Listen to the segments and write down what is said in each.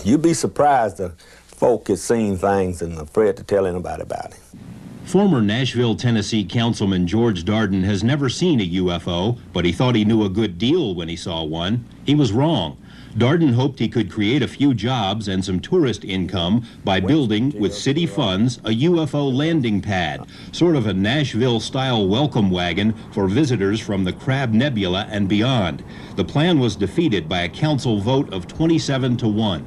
You'd be surprised the folk has seen things and afraid to tell anybody about it. Former Nashville, Tennessee Councilman George Darden has never seen a UFO, but he thought he knew a good deal when he saw one. He was wrong. Darden hoped he could create a few jobs and some tourist income by building, with city funds, a UFO landing pad, sort of a Nashville-style welcome wagon for visitors from the Crab Nebula and beyond. The plan was defeated by a council vote of 27-1.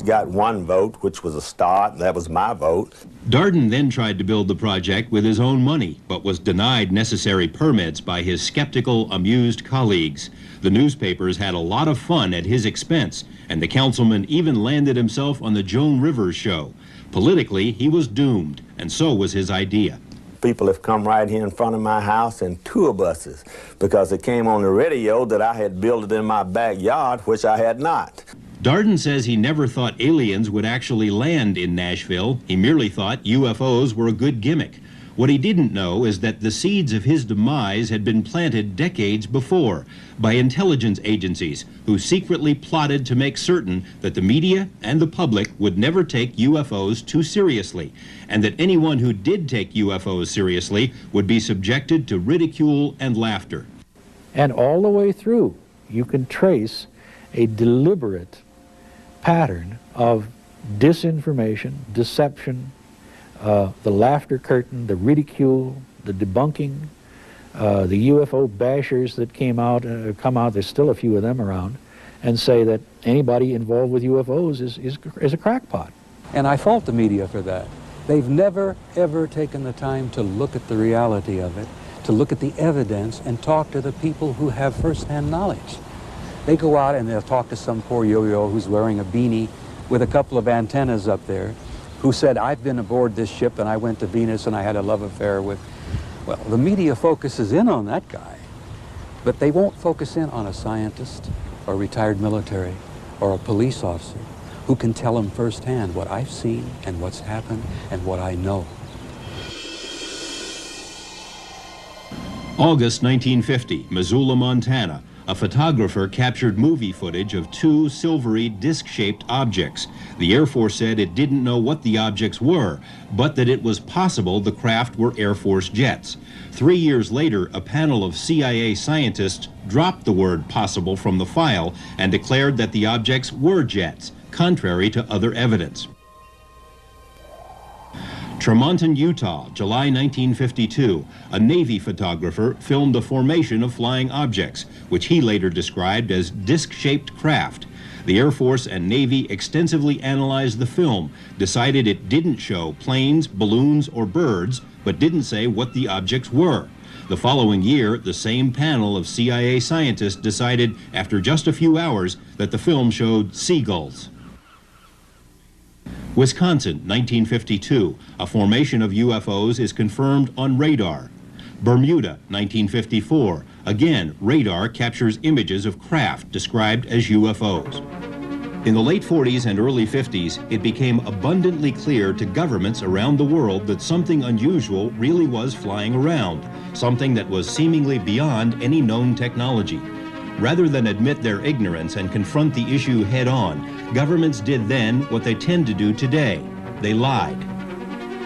Got one vote, which was a start. That was my vote. Darden then tried to build the project with his own money, but was denied necessary permits by his skeptical, amused colleagues. The newspapers had a lot of fun at his expense, and the councilman even landed himself on the Joan Rivers show. Politically, he was doomed, and so was his idea. People have come right here in front of my house in tour buses because it came on the radio that I had built it in my backyard, which I had not. Darden says he never thought aliens would actually land in Nashville. He merely thought UFOs were a good gimmick. What he didn't know is that the seeds of his demise had been planted decades before by intelligence agencies who secretly plotted to make certain that the media and the public would never take UFOs too seriously, and that anyone who did take UFOs seriously would be subjected to ridicule and laughter. And all the way through, you can trace a deliberate pattern of disinformation, deception, the laughter curtain, the ridicule, the debunking, the UFO bashers that come out, there's still a few of them around, and say that anybody involved with UFOs is a crackpot. And I fault the media for that. They've never, ever taken the time to look at the reality of it, to look at the evidence and talk to the people who have first-hand knowledge. They go out and they'll talk to some poor yo-yo who's wearing a beanie with a couple of antennas up there, who said, I've been aboard this ship and I went to Venus and I had a love affair with... Well, the media focuses in on that guy, but they won't focus in on a scientist or retired military or a police officer who can tell them firsthand what I've seen and what's happened and what I know. August 1950, Missoula, Montana. A photographer captured movie footage of two silvery disc-shaped objects. The Air Force said it didn't know what the objects were, but that it was possible the craft were Air Force jets. 3 years later, a panel of CIA scientists dropped the word possible from the file and declared that the objects were jets, contrary to other evidence. Tremonton, Utah, July 1952. A Navy photographer filmed the formation of flying objects, which he later described as disc-shaped craft. The Air Force and Navy extensively analyzed the film, decided it didn't show planes, balloons, or birds, but didn't say what the objects were. The following year, the same panel of CIA scientists decided, after just a few hours, that the film showed seagulls. Wisconsin, 1952. A formation of UFOs is confirmed on radar. Bermuda, 1954. Again, radar captures images of craft described as UFOs. In the late 40s and early 50s, it became abundantly clear to governments around the world that something unusual really was flying around, something that was seemingly beyond any known technology. Rather than admit their ignorance and confront the issue head-on, governments did then what they tend to do today. They lied.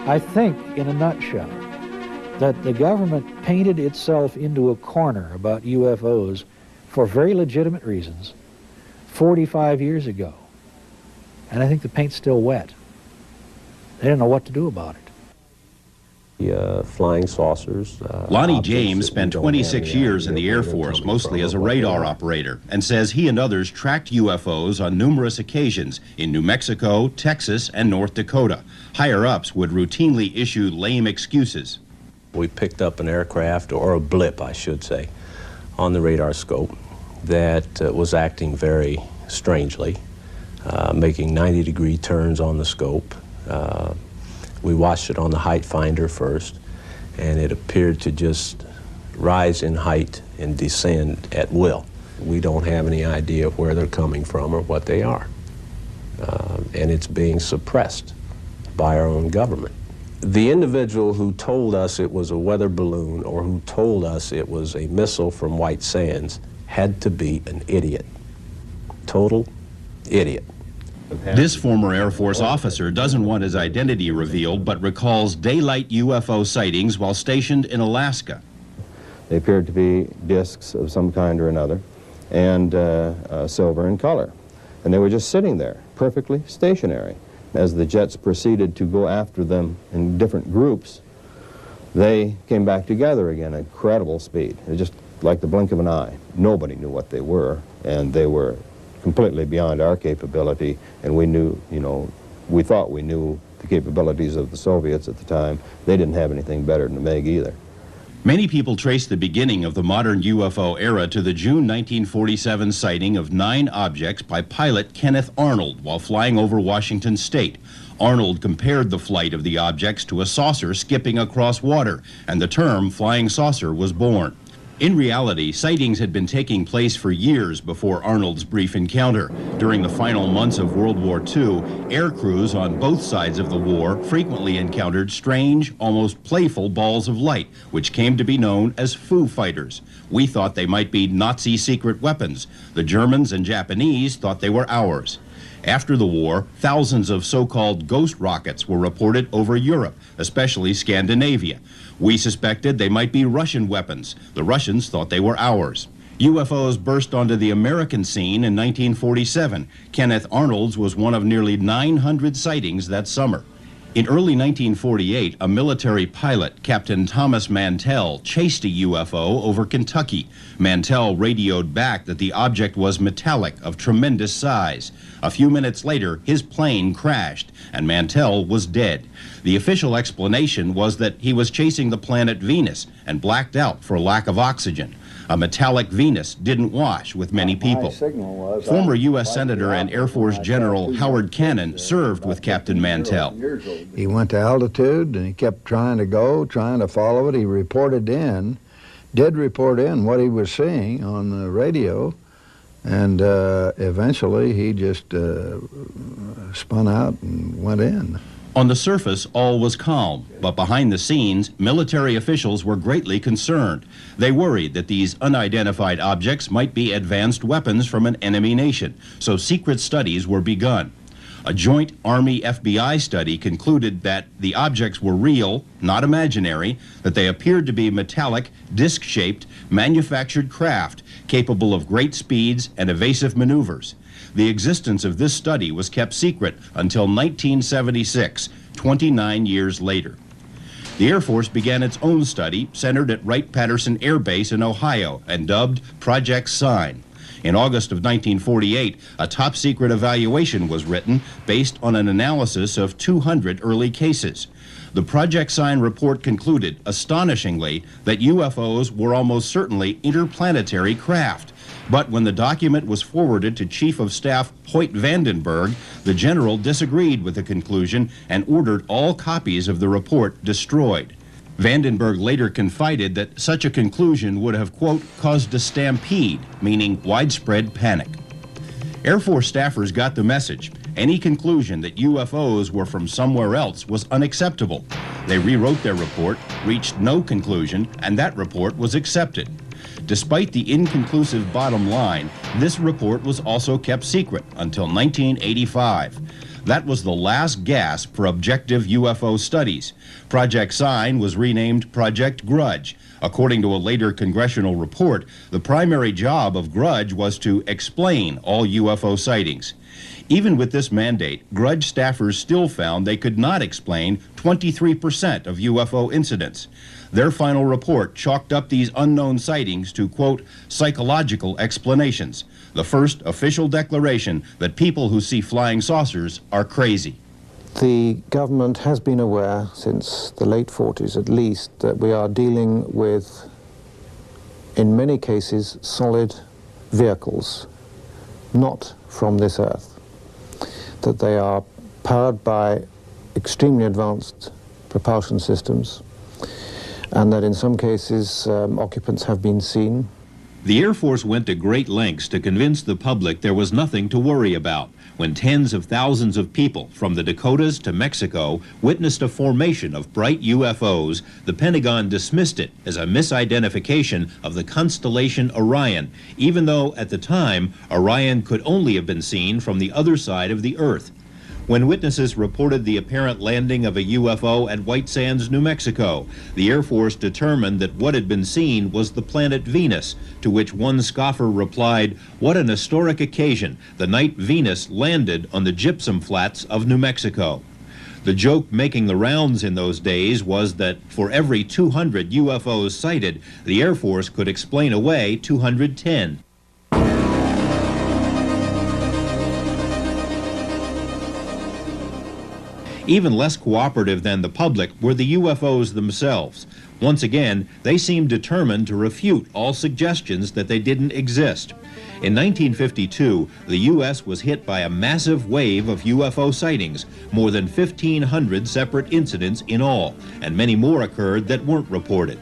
I think, in a nutshell, that the government painted itself into a corner about UFOs for very legitimate reasons 45 years ago. And I think the paint's still wet. They didn't know what to do about it. Flying saucers. Lonnie James spent 26 years in the Air Force, mostly as a radar operator, and says he and others tracked UFOs on numerous occasions in New Mexico, Texas, and North Dakota. Higher-ups would routinely issue lame excuses. We picked up an aircraft, or a blip, I should say, on the radar scope that was acting very strangely, making 90-degree turns on the scope. We watched it on the height finder first, and it appeared to just rise in height and descend at will. We don't have any idea of where they're coming from or what they are. And it's being suppressed by our own government. The individual who told us it was a weather balloon or who told us it was a missile from White Sands had to be an idiot. Total idiot. This former Air Force officer doesn't want his identity revealed, but recalls daylight UFO sightings while stationed in Alaska. They appeared to be discs of some kind or another, and silver in color. And they were just sitting there, perfectly stationary. As the jets proceeded to go after them in different groups, they came back together again at incredible speed. It was just like the blink of an eye. Nobody knew what they were, and they were completely beyond our capability, and we knew, you know, we thought we knew the capabilities of the Soviets at the time. They didn't have anything better than the MiG either. Many people trace the beginning of the modern UFO era to the June 1947 sighting of 9 objects by pilot Kenneth Arnold while flying over Washington State. Arnold compared the flight of the objects to a saucer skipping across water, and the term flying saucer was born. In reality, sightings had been taking place for years before Arnold's brief encounter. During the final months of World War II, air crews on both sides of the war frequently encountered strange, almost playful balls of light, which came to be known as Foo Fighters. We thought they might be Nazi secret weapons. The Germans and Japanese thought they were ours. After the war, thousands of so-called ghost rockets were reported over Europe, especially Scandinavia. We suspected they might be Russian weapons. The Russians thought they were ours. UFOs burst onto the American scene in 1947. Kenneth Arnold's was one of nearly 900 sightings that summer. In early 1948, a military pilot, Captain Thomas Mantell, chased a UFO over Kentucky. Mantell radioed back that the object was metallic, of tremendous size. A few minutes later, his plane crashed, and Mantell was dead. The official explanation was that he was chasing the planet Venus and blacked out for lack of oxygen. A metallic Venus didn't wash with many people. Former U.S. Senator and Air Force General Howard Cannon served with Captain Mantell. He went to altitude and he kept trying to go, trying to follow it. He reported in, did report in what he was seeing on the radio, and eventually he just spun out and went in. On the surface, all was calm, but behind the scenes, military officials were greatly concerned. They worried that these unidentified objects might be advanced weapons from an enemy nation, so secret studies were begun. A joint Army-FBI study concluded that the objects were real, not imaginary, that they appeared to be metallic, disc-shaped, manufactured craft capable of great speeds and evasive maneuvers. The existence of this study was kept secret until 1976, 29 years later. The Air Force began its own study centered at Wright-Patterson Air Base in Ohio and dubbed Project Sign. In August of 1948, a top-secret evaluation was written based on an analysis of 200 early cases. The Project Sign report concluded, astonishingly, that UFOs were almost certainly interplanetary craft. But when the document was forwarded to Chief of Staff Hoyt Vandenberg, the general disagreed with the conclusion and ordered all copies of the report destroyed. Vandenberg later confided that such a conclusion would have, quote, caused a stampede, meaning widespread panic. Air Force staffers got the message. Any conclusion that UFOs were from somewhere else was unacceptable. They rewrote their report, reached no conclusion, and that report was accepted. Despite the inconclusive bottom line, this report was also kept secret until 1985. That was the last gasp for objective UFO studies. Project Sign was renamed Project Grudge. According to a later congressional report, the primary job of Grudge was to explain all UFO sightings. Even with this mandate, Grudge staffers still found they could not explain 23% of UFO incidents. Their final report chalked up these unknown sightings to, quote, psychological explanations, the first official declaration that people who see flying saucers are crazy. The government has been aware since the late 40s at least that we are dealing with, in many cases, solid vehicles, not from this earth, that they are powered by extremely advanced propulsion systems, and that in some cases occupants have been seen. The Air Force went to great lengths to convince the public there was nothing to worry about when tens of thousands of people from the Dakotas to Mexico witnessed a formation of bright UFOs. The Pentagon dismissed it as a misidentification of the constellation Orion, even though at the time Orion could only have been seen from the other side of the Earth. When witnesses reported the apparent landing of a UFO at White Sands, New Mexico, the Air Force determined that what had been seen was the planet Venus, to which one scoffer replied, "What an historic occasion, the night Venus landed on the gypsum flats of New Mexico." The joke making the rounds in those days was that for every 200 UFOs sighted, the Air Force could explain away 210. Even less cooperative than the public were the UFOs themselves. Once again, they seemed determined to refute all suggestions that they didn't exist. In 1952, the U.S. was hit by a massive wave of UFO sightings, more than 1,500 separate incidents in all, and many more occurred that weren't reported.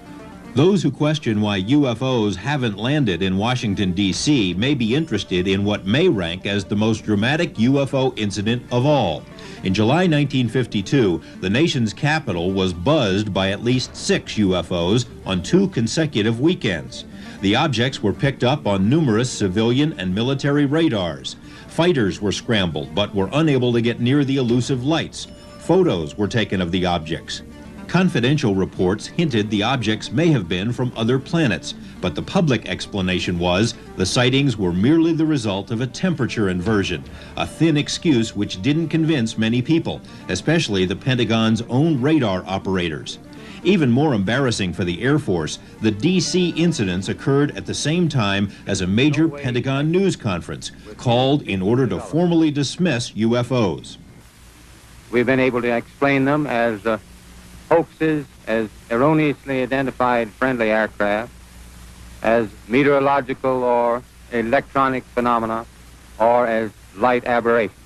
Those who question why UFOs haven't landed in Washington, D.C. may be interested in what may rank as the most dramatic UFO incident of all. In July 1952, the nation's capital was buzzed by at least 6 UFOs on 2 consecutive weekends. The objects were picked up on numerous civilian and military radars. Fighters were scrambled but were unable to get near the elusive lights. Photos were taken of the objects. Confidential reports hinted the objects may have been from other planets, but the public explanation was the sightings were merely the result of a temperature inversion, a thin excuse which didn't convince many people, especially the Pentagon's own radar operators. Even more embarrassing for the Air Force, the D.C. incidents occurred at the same time as a major Pentagon news conference called in order to formally dismiss UFOs. We've been able to explain them as hoaxes, as erroneously identified friendly aircraft, as meteorological or electronic phenomena, or as light aberrations.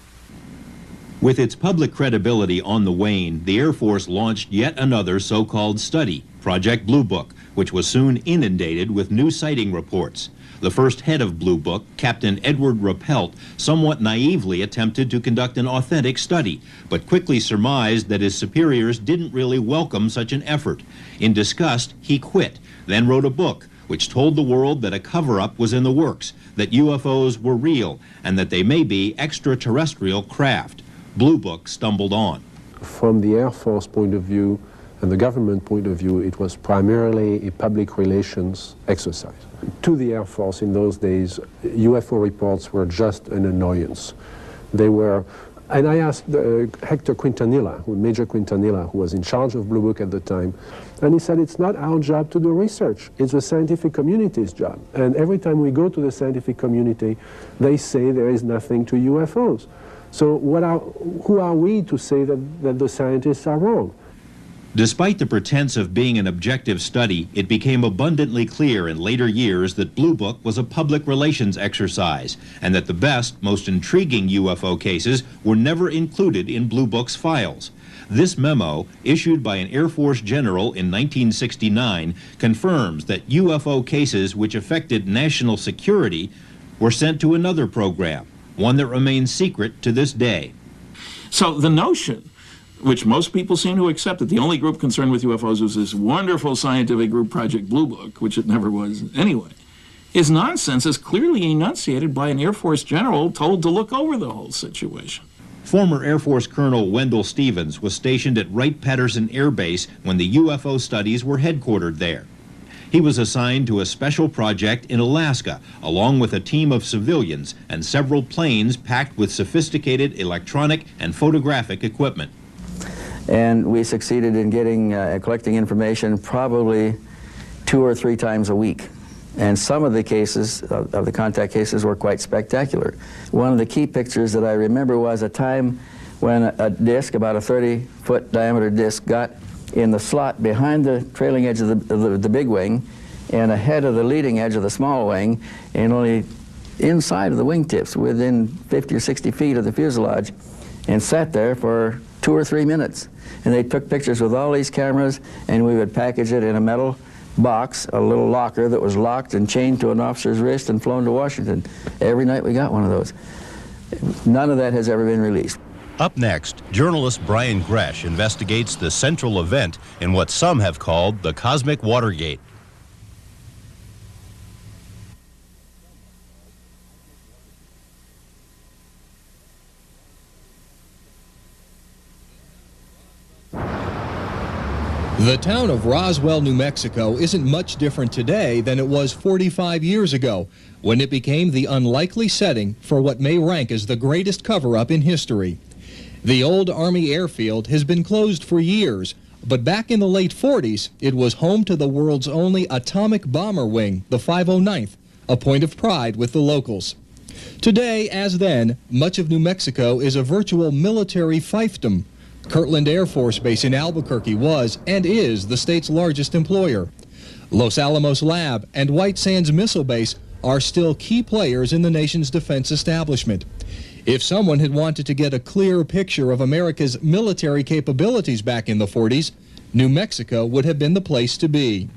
With its public credibility on the wane, the Air Force launched yet another so-called study, Project Blue Book, which was soon inundated with new sighting reports. The first head of Blue Book, Captain Edward Rappelt, somewhat naively attempted to conduct an authentic study, but quickly surmised that his superiors didn't really welcome such an effort. In disgust, he quit, then wrote a book which told the world that a cover-up was in the works, that UFOs were real, and that they may be extraterrestrial craft. Blue Book stumbled on. From the Air Force point of view and the government point of view, it was primarily a public relations exercise. To the Air Force in those days, UFO reports were just an annoyance. They were, and I asked Hector Quintanilla, Major Quintanilla, who was in charge of Blue Book at the time, and he said, it's not our job to do research, it's the scientific community's job. And every time we go to the scientific community, they say there is nothing to UFOs. So who are we to say that the scientists are wrong? Despite the pretense of being an objective study, it became abundantly clear in later years that Blue Book was a public relations exercise, and that the best, most intriguing UFO cases were never included in Blue Book's files. This memo, issued by an Air Force general in 1969, confirms that UFO cases which affected national security were sent to another program, one that remains secret to this day. So the notion, which most people seem to accept, that the only group concerned with UFOs was this wonderful scientific group, Project Blue Book, which it never was anyway, is nonsense, as clearly enunciated by an Air Force general told to look over the whole situation. Former Air Force Colonel Wendell Stevens was stationed at Wright-Patterson Air Base when the UFO studies were headquartered there. He was assigned to a special project in Alaska, along with a team of civilians and several planes packed with sophisticated electronic and photographic equipment. And we succeeded in getting collecting information probably 2 or 3 times a week. And some of the cases, of the contact cases, were quite spectacular. One of the key pictures that I remember was a time when a disc, about a 30-foot diameter disc, got in the slot behind the trailing edge of the big wing and ahead of the leading edge of the small wing, and only inside of the wingtips, within 50 or 60 feet of the fuselage, and sat there for 2 or 3 minutes. And they took pictures with all these cameras, and we would package it in a metal box, a little locker that was locked and chained to an officer's wrist and flown to Washington. Every night we got one of those. None of that has ever been released. Up next, journalist Brian Gresh investigates the central event in what some have called the Cosmic Watergate. The town of Roswell, New Mexico isn't much different today than it was 45 years ago, when it became the unlikely setting for what may rank as the greatest cover-up in history. The old Army airfield has been closed for years, but back in the late 40s, it was home to the world's only atomic bomber wing, the 509th, a point of pride with the locals. Today, as then, much of New Mexico is a virtual military fiefdom. Kirtland Air Force Base in Albuquerque was and is the state's largest employer. Los Alamos Lab and White Sands Missile Base are still key players in the nation's defense establishment. If someone had wanted to get a clear picture of America's military capabilities back in the 40s, New Mexico would have been the place to be.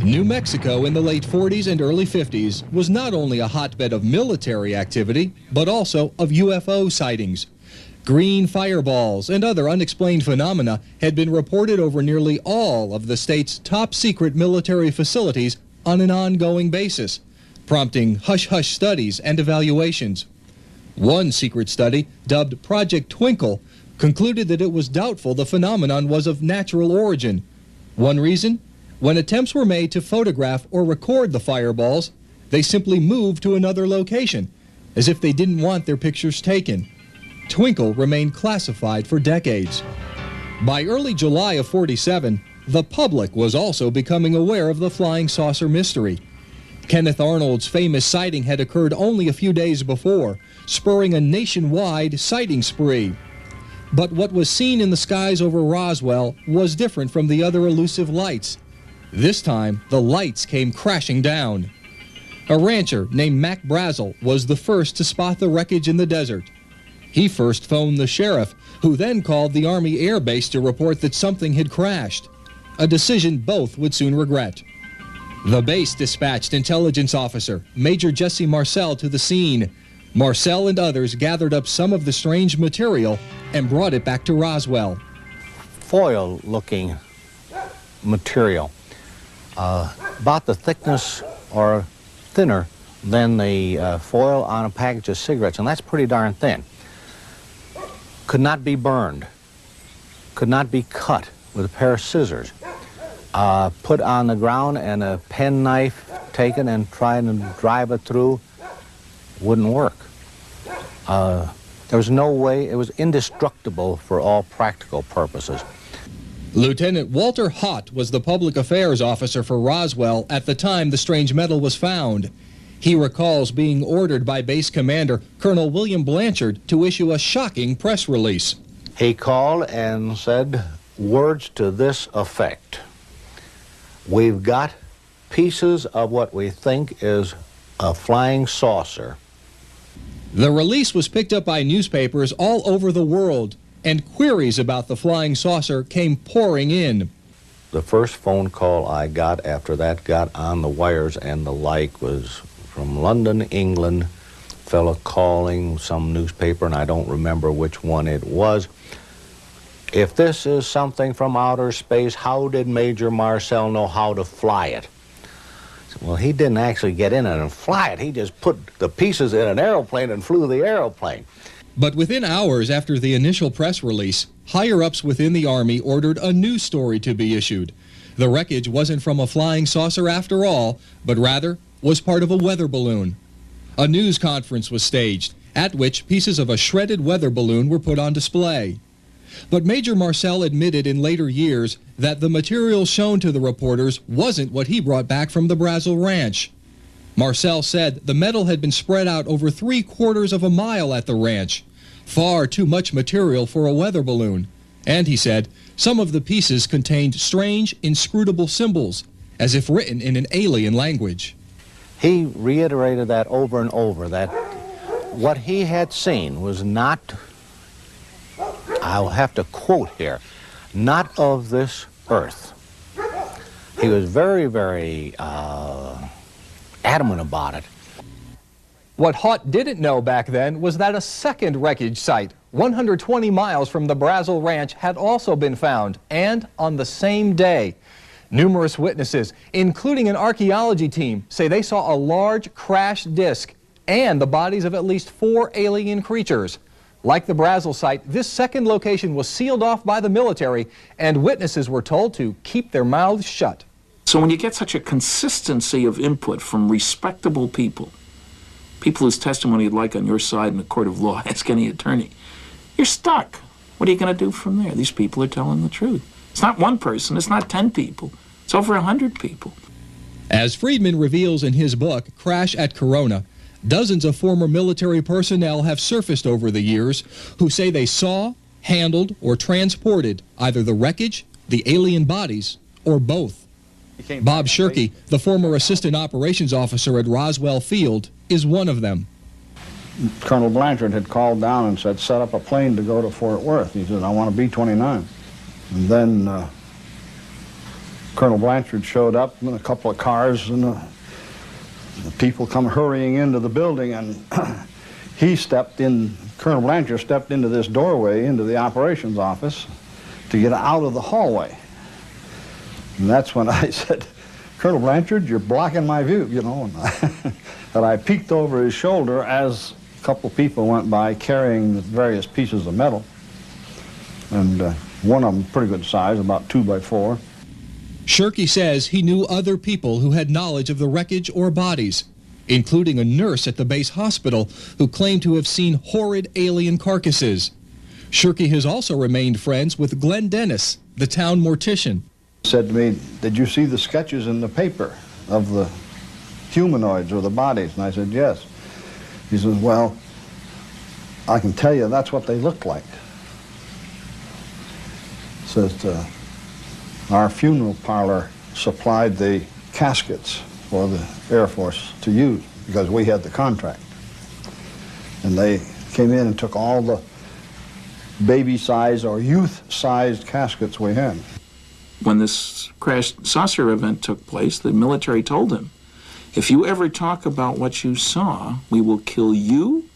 New Mexico in the late 40s and early 50s was not only a hotbed of military activity, but also of UFO sightings. Green fireballs and other unexplained phenomena had been reported over nearly all of the state's top-secret military facilities on an ongoing basis, prompting hush-hush studies and evaluations. One secret study, dubbed Project Twinkle, concluded that it was doubtful the phenomenon was of natural origin. One reason? When attempts were made to photograph or record the fireballs, they simply moved to another location, as if they didn't want their pictures taken. Twinkle remained classified for decades. By early July of '47, the public was also becoming aware of the flying saucer mystery. Kenneth Arnold's famous sighting had occurred only a few days before, spurring a nationwide sighting spree. But what was seen in the skies over Roswell was different from the other elusive lights. This time, the lights came crashing down. A rancher named Mac Brazel was the first to spot the wreckage in the desert. He first phoned the sheriff, who then called the Army Air Base to report that something had crashed, a decision both would soon regret. The base dispatched intelligence officer Major Jesse Marcel to the scene. Marcel and others gathered up some of the strange material and brought it back to Roswell. Foil-looking material, about the thickness or thinner than the foil on a package of cigarettes, and that's pretty darn thin. Could not be burned, could not be cut with a pair of scissors, put on the ground and a penknife taken and trying to drive it through wouldn't work. There was no way, it was indestructible for all practical purposes. Lieutenant Walter Hott was the public affairs officer for Roswell at the time the strange metal was found. He recalls being ordered by base commander Colonel William Blanchard to issue a shocking press release. He called and said words to this effect: "We've got pieces of what we think is a flying saucer." The release was picked up by newspapers all over the world, and queries about the flying saucer came pouring in. The first phone call I got after that got on the wires and the like was from London, England, fellow calling some newspaper, and I don't remember which one it was. "If this is something from outer space, how did Major Marcel know how to fly it?" I said, well, he didn't actually get in it and fly it. He just put the pieces in an airplane and flew the airplane. But within hours after the initial press release, higher-ups within the Army ordered a new story to be issued. The wreckage wasn't from a flying saucer after all, but rather was part of a weather balloon. A news conference was staged, at which pieces of a shredded weather balloon were put on display. But Major Marcel admitted in later years that the material shown to the reporters wasn't what he brought back from the Brazel Ranch. Marcel said the metal had been spread out over 3/4 of a mile at the ranch, far too much material for a weather balloon. And he said some of the pieces contained strange, inscrutable symbols, as if written in an alien language. He reiterated that over and over, that what he had seen was not, I'll have to quote here, not of this earth. He was very, very adamant about it. What Haught didn't know back then was that a second wreckage site, 120 miles from the Brazel Ranch, had also been found, and on the same day. Numerous witnesses, including an archaeology team, say they saw a large crashed disc and the bodies of at least 4 alien creatures. Like the Brazel site, this second location was sealed off by the military, and witnesses were told to keep their mouths shut. So when you get such a consistency of input from respectable people, people whose testimony you'd like on your side in a court of law, ask any attorney, you're stuck. What are you going to do from there? These people are telling the truth. It's not one person, it's not 10 people, it's over 100 people. As Friedman reveals in his book, Crash at Corona, dozens of former military personnel have surfaced over the years who say they saw, handled, or transported either the wreckage, the alien bodies, or both. Bob Shirky, the former assistant operations officer at Roswell Field, is one of them. Colonel Blanchard had called down and said, set up a plane to go to Fort Worth. He said, I want a B-29. And then Colonel Blanchard showed up in a couple of cars, and the people come hurrying into the building, and he stepped in, Colonel Blanchard stepped into this doorway into the operations office to get out of the hallway. And that's when I said, Colonel Blanchard, you're blocking my view, you know. And I peeked over his shoulder as a couple of people went by carrying various pieces of metal. And one of them pretty good size, about 2 by 4. Shirky says he knew other people who had knowledge of the wreckage or bodies, including a nurse at the base hospital who claimed to have seen horrid alien carcasses. Shirky has also remained friends with Glenn Dennis, the town mortician. Said to me, did you see the sketches in the paper of the humanoids or the bodies? And I said, yes. He says, well, I can tell you that's what they looked like. Says, our funeral parlor supplied the caskets for the Air Force to use because we had the contract. And they came in and took all the baby-sized or youth-sized caskets we had. When this crash saucer event took place, the military told him, if you ever talk about what you saw, we will kill you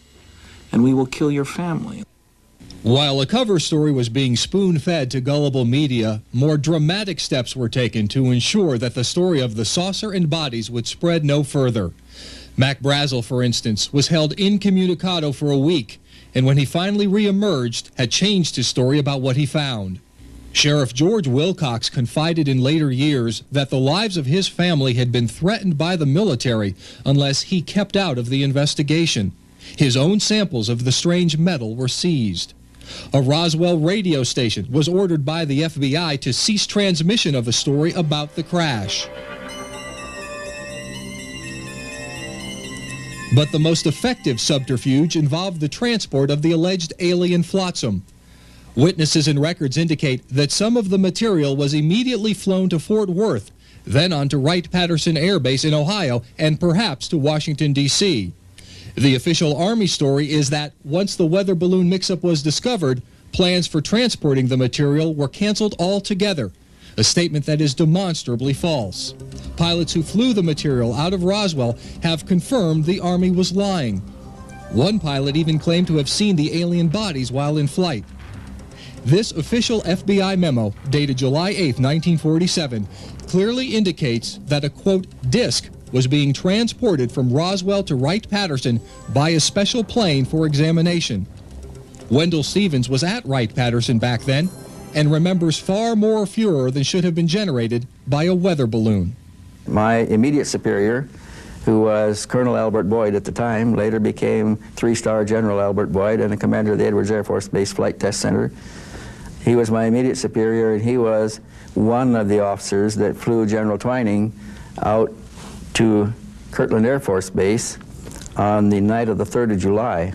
and we will kill your family. While a cover story was being spoon-fed to gullible media, more dramatic steps were taken to ensure that the story of the saucer and bodies would spread no further. Mac Brazel, for instance, was held incommunicado for a week, and when he finally re-emerged, had changed his story about what he found. Sheriff George Wilcox confided in later years that the lives of his family had been threatened by the military unless he kept out of the investigation. His own samples of the strange metal were seized. A Roswell radio station was ordered by the FBI to cease transmission of a story about the crash. But the most effective subterfuge involved the transport of the alleged alien flotsam. Witnesses and records indicate that some of the material was immediately flown to Fort Worth, then on to Wright-Patterson Air Base in Ohio, and perhaps to Washington, D.C. The official Army story is that once the weather balloon mix-up was discovered, plans for transporting the material were canceled altogether, a statement that is demonstrably false. Pilots who flew the material out of Roswell have confirmed the Army was lying. One pilot even claimed to have seen the alien bodies while in flight. This official FBI memo, dated July 8, 1947, clearly indicates that a, quote, disc was being transported from Roswell to Wright-Patterson by a special plane for examination. Wendell Stevens was at Wright-Patterson back then and remembers far more furor than should have been generated by a weather balloon. My immediate superior, who was Colonel Albert Boyd at the time, later became 3-star General Albert Boyd and the commander of the Edwards Air Force Base Flight Test Center. He was my immediate superior, and he was one of the officers that flew General Twining out to Kirtland Air Force Base on the night of the 3rd of July.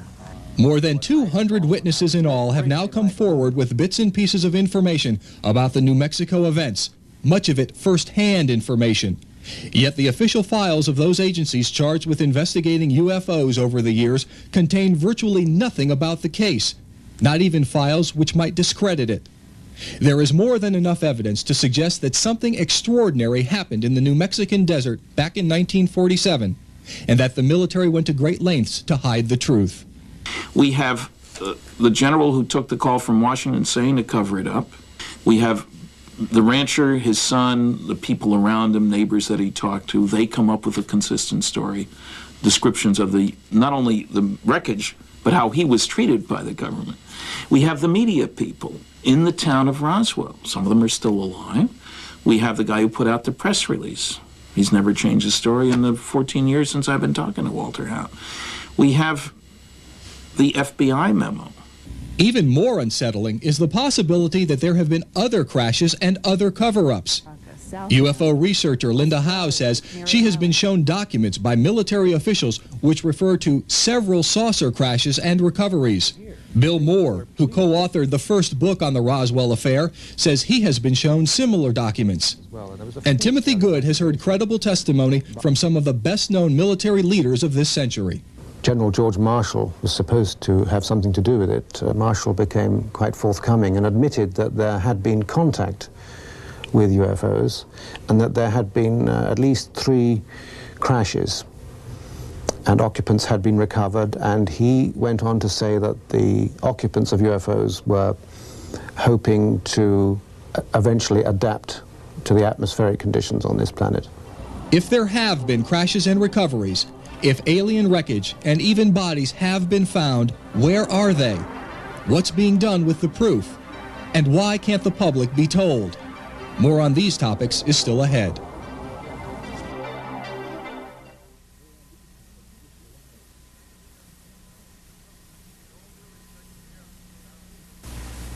More than 200 witnesses in all have now come forward with bits and pieces of information about the New Mexico events, much of it first-hand information. Yet the official files of those agencies charged with investigating UFOs over the years contain virtually nothing about the case, not even files which might discredit it. There is more than enough evidence to suggest that something extraordinary happened in the New Mexican desert back in 1947, and that the military went to great lengths to hide the truth. We have the general who took the call from Washington saying to cover it up. We have the rancher, his son, the people around him, neighbors that he talked to. They come up with a consistent story, descriptions of not only the wreckage, but how he was treated by the government. We have the media people in the town of Roswell. Some of them are still alive. We have the guy who put out the press release. He's never changed his story in the 14 years since I've been talking to Walter Howe. We have the FBI memo. Even more unsettling is the possibility that there have been other crashes and other cover-ups. UFO researcher Linda Howe says she has been shown documents by military officials which refer to several saucer crashes and recoveries. Bill Moore, who co-authored the first book on the Roswell affair, says he has been shown similar documents. And Timothy Good has heard credible testimony from some of the best-known military leaders of this century. General George Marshall was supposed to have something to do with it. Marshall became quite forthcoming and admitted that there had been contact with UFOs and that there had been at least 3 crashes and occupants had been recovered, and he went on to say that the occupants of UFOs were hoping to eventually adapt to the atmospheric conditions on this planet. If there have been crashes and recoveries, if alien wreckage and even bodies have been found, where are they? What's being done with the proof? And why can't the public be told? More on these topics is still ahead.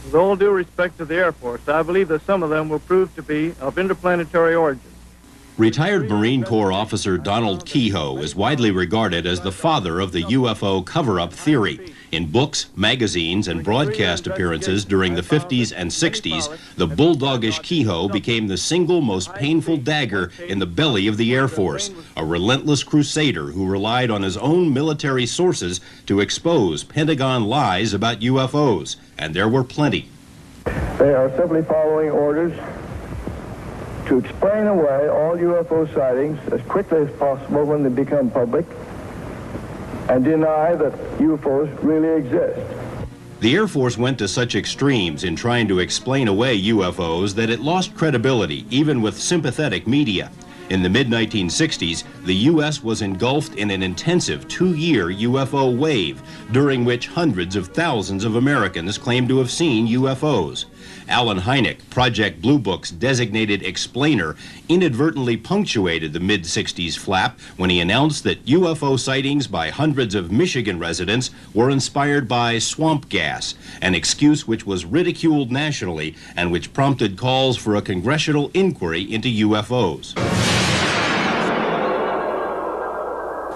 With all due respect to the Air Force, I believe that some of them will prove to be of interplanetary origin. Retired Marine Corps officer Donald Kehoe is widely regarded as the father of the UFO cover-up theory. In books, magazines, and broadcast appearances during the 50s and 60s, the bulldogish Kehoe became the single most painful dagger in the belly of the Air Force, a relentless crusader who relied on his own military sources to expose Pentagon lies about UFOs, and there were plenty. They are simply following orders to explain away all UFO sightings as quickly as possible when they become public and deny that UFOs really exist. The Air Force went to such extremes in trying to explain away UFOs that it lost credibility even with sympathetic media. In the mid-1960s, the U.S. was engulfed in an intensive 2-year UFO wave, during which hundreds of thousands of Americans claimed to have seen UFOs. Alan Hynek, Project Blue Book's designated explainer, inadvertently punctuated the mid-60s flap when he announced that UFO sightings by hundreds of Michigan residents were inspired by swamp gas, an excuse which was ridiculed nationally and which prompted calls for a congressional inquiry into UFOs.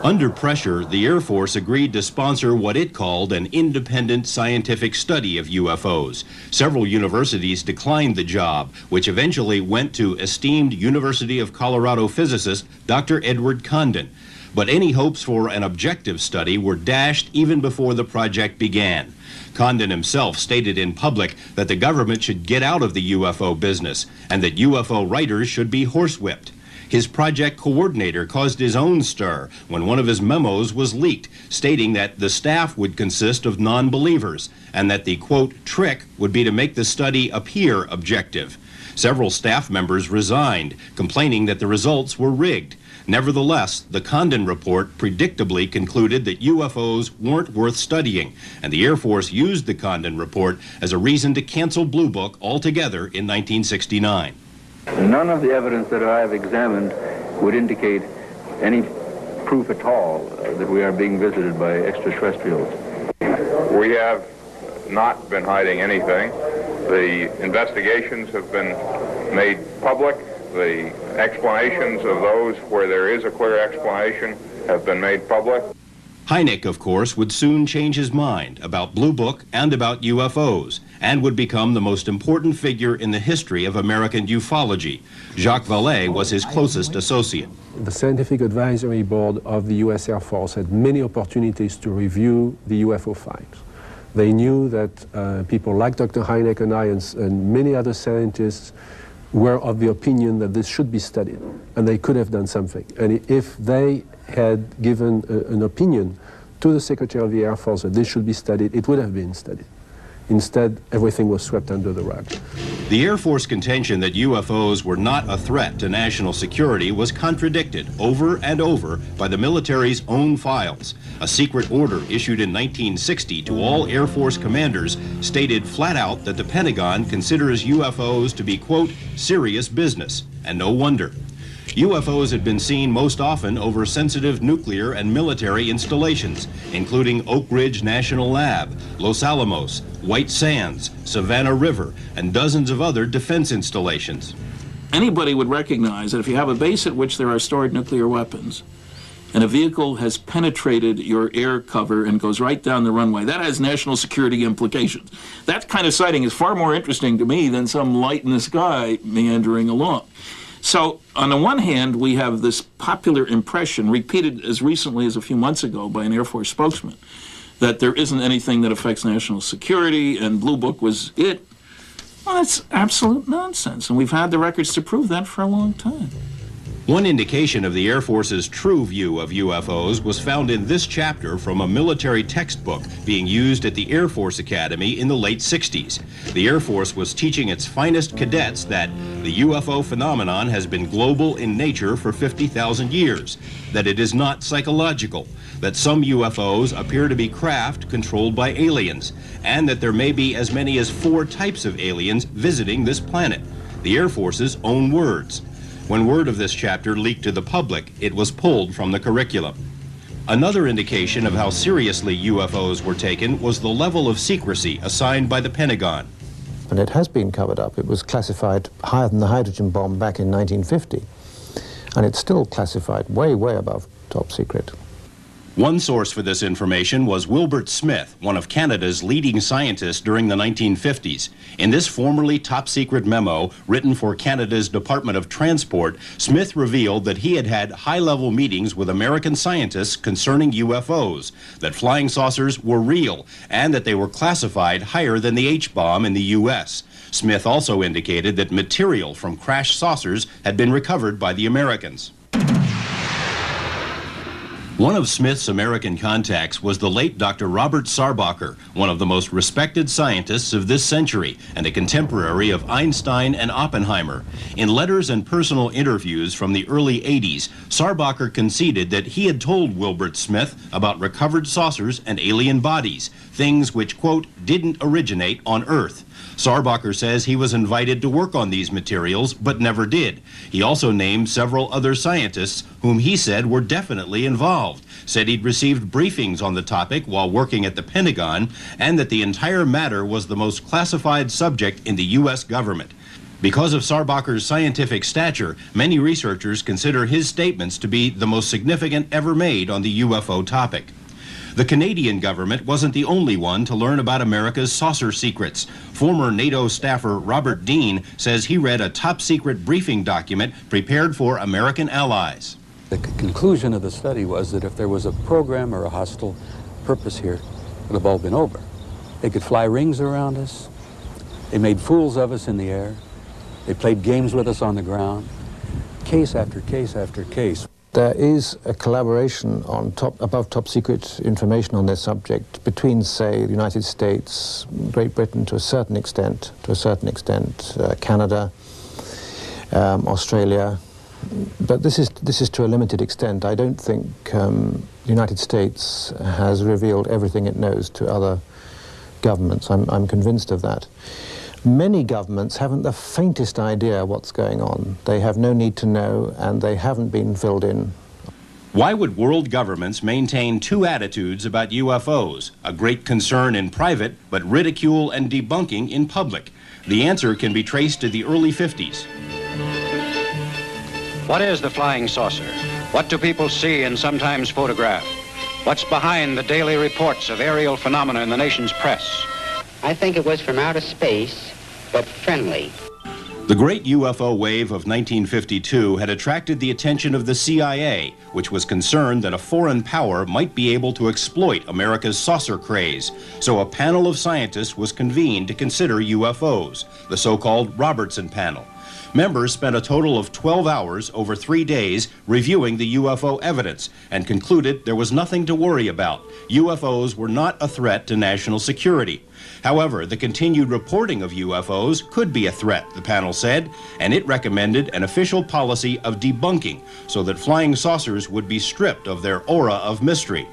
Under pressure, the Air Force agreed to sponsor what it called an independent scientific study of UFOs. Several universities declined the job, which eventually went to esteemed University of Colorado physicist Dr. Edward Condon. But any hopes for an objective study were dashed even before the project began. Condon himself stated in public that the government should get out of the UFO business and that UFO writers should be horsewhipped. His project coordinator caused his own stir when one of his memos was leaked, stating that the staff would consist of non-believers and that the, quote, trick would be to make the study appear objective. Several staff members resigned, complaining that the results were rigged. Nevertheless, the Condon report predictably concluded that UFOs weren't worth studying, and the Air Force used the Condon report as a reason to cancel Blue Book altogether in 1969. None of the evidence that I have examined would indicate any proof at all that we are being visited by extraterrestrials. We have not been hiding anything. The investigations have been made public. The explanations of those where there is a clear explanation have been made public. Hynek, of course, would soon change his mind about Blue Book and about UFOs, and would become the most important figure in the history of American ufology. Jacques Vallée was his closest associate. The Scientific Advisory Board of the U.S. Air Force had many opportunities to review the UFO files. They knew that people like Dr. Hynek and I and many other scientists were of the opinion that this should be studied, and they could have done something. And if they had given an opinion to the Secretary of the Air Force that this should be studied, it would have been studied. Instead, everything was swept under the rug. The Air Force contention that UFOs were not a threat to national security was contradicted over and over by the military's own files. A secret order issued in 1960 to all Air Force commanders stated flat out that the Pentagon considers UFOs to be, quote, serious business, and no wonder. UFOs had been seen most often over sensitive nuclear and military installations, including Oak Ridge National Lab, Los Alamos, White Sands, Savannah River, and dozens of other defense installations. Anybody would recognize that if you have a base at which there are stored nuclear weapons, and a vehicle has penetrated your air cover and goes right down the runway, that has national security implications. That kind of sighting is far more interesting to me than some light in the sky meandering along. So, on the one hand, we have this popular impression, repeated as recently as a few months ago by an Air Force spokesman, that there isn't anything that affects national security, and Blue Book was it. Well, that's absolute nonsense, and we've had the records to prove that for a long time. One indication of the Air Force's true view of UFOs was found in this chapter from a military textbook being used at the Air Force Academy in the late 60s. The Air Force was teaching its finest cadets that the UFO phenomenon has been global in nature for 50,000 years, that it is not psychological, that some UFOs appear to be craft controlled by aliens, and that there may be as many as 4 types of aliens visiting this planet. The Air Force's own words. When word of this chapter leaked to the public, it was pulled from the curriculum. Another indication of how seriously UFOs were taken was the level of secrecy assigned by the Pentagon. And it has been covered up. It was classified higher than the hydrogen bomb back in 1950. And it's still classified way, way above top secret. One source for this information was Wilbert Smith, one of Canada's leading scientists during the 1950s. In this formerly top-secret memo written for Canada's Department of Transport, Smith revealed that he had had high-level meetings with American scientists concerning UFOs, that flying saucers were real, and that they were classified higher than the H-bomb in the U.S. Smith also indicated that material from crashed saucers had been recovered by the Americans. One of Smith's American contacts was the late Dr. Robert Sarbacher, one of the most respected scientists of this century and a contemporary of Einstein and Oppenheimer. In letters and personal interviews from the early 80s, Sarbacher conceded that he had told Wilbert Smith about recovered saucers and alien bodies, things which, quote, didn't originate on Earth. Sarbacher says he was invited to work on these materials, but never did. He also named several other scientists whom he said were definitely involved, said he'd received briefings on the topic while working at the Pentagon, and that the entire matter was the most classified subject in the U.S. government. Because of Sarbacher's scientific stature, many researchers consider his statements to be the most significant ever made on the UFO topic. The Canadian government wasn't the only one to learn about America's saucer secrets. Former NATO staffer Robert Dean says he read a top-secret briefing document prepared for American allies. The conclusion of the study was that if there was a program or a hostile purpose here, it would have all been over. They could fly rings around us. They made fools of us in the air. They played games with us on the ground. Case after case after case. There is a collaboration on above top secret information on this subject between, say, the United States, Great Britain to a certain extent, Canada, Australia, but this is to a limited extent. I don't think the United States has revealed everything it knows to other governments. I'm convinced of that. Many governments haven't the faintest idea what's going on. They have no need to know, and they haven't been filled in. Why would world governments maintain two attitudes about UFOs? A great concern in private, but ridicule and debunking in public. The answer can be traced to the early 50s. What is the flying saucer? What do people see and sometimes photograph? What's behind the daily reports of aerial phenomena in the nation's press? I think it was from outer space, but friendly. The great UFO wave of 1952 had attracted the attention of the CIA, which was concerned that a foreign power might be able to exploit America's saucer craze. So a panel of scientists was convened to consider UFOs, the so-called Robertson panel. Members spent a total of 12 hours over 3 days reviewing the UFO evidence and concluded there was nothing to worry about. UFOs were not a threat to national security. However, the continued reporting of UFOs could be a threat, the panel said, and it recommended an official policy of debunking so that flying saucers would be stripped of their aura of mystery.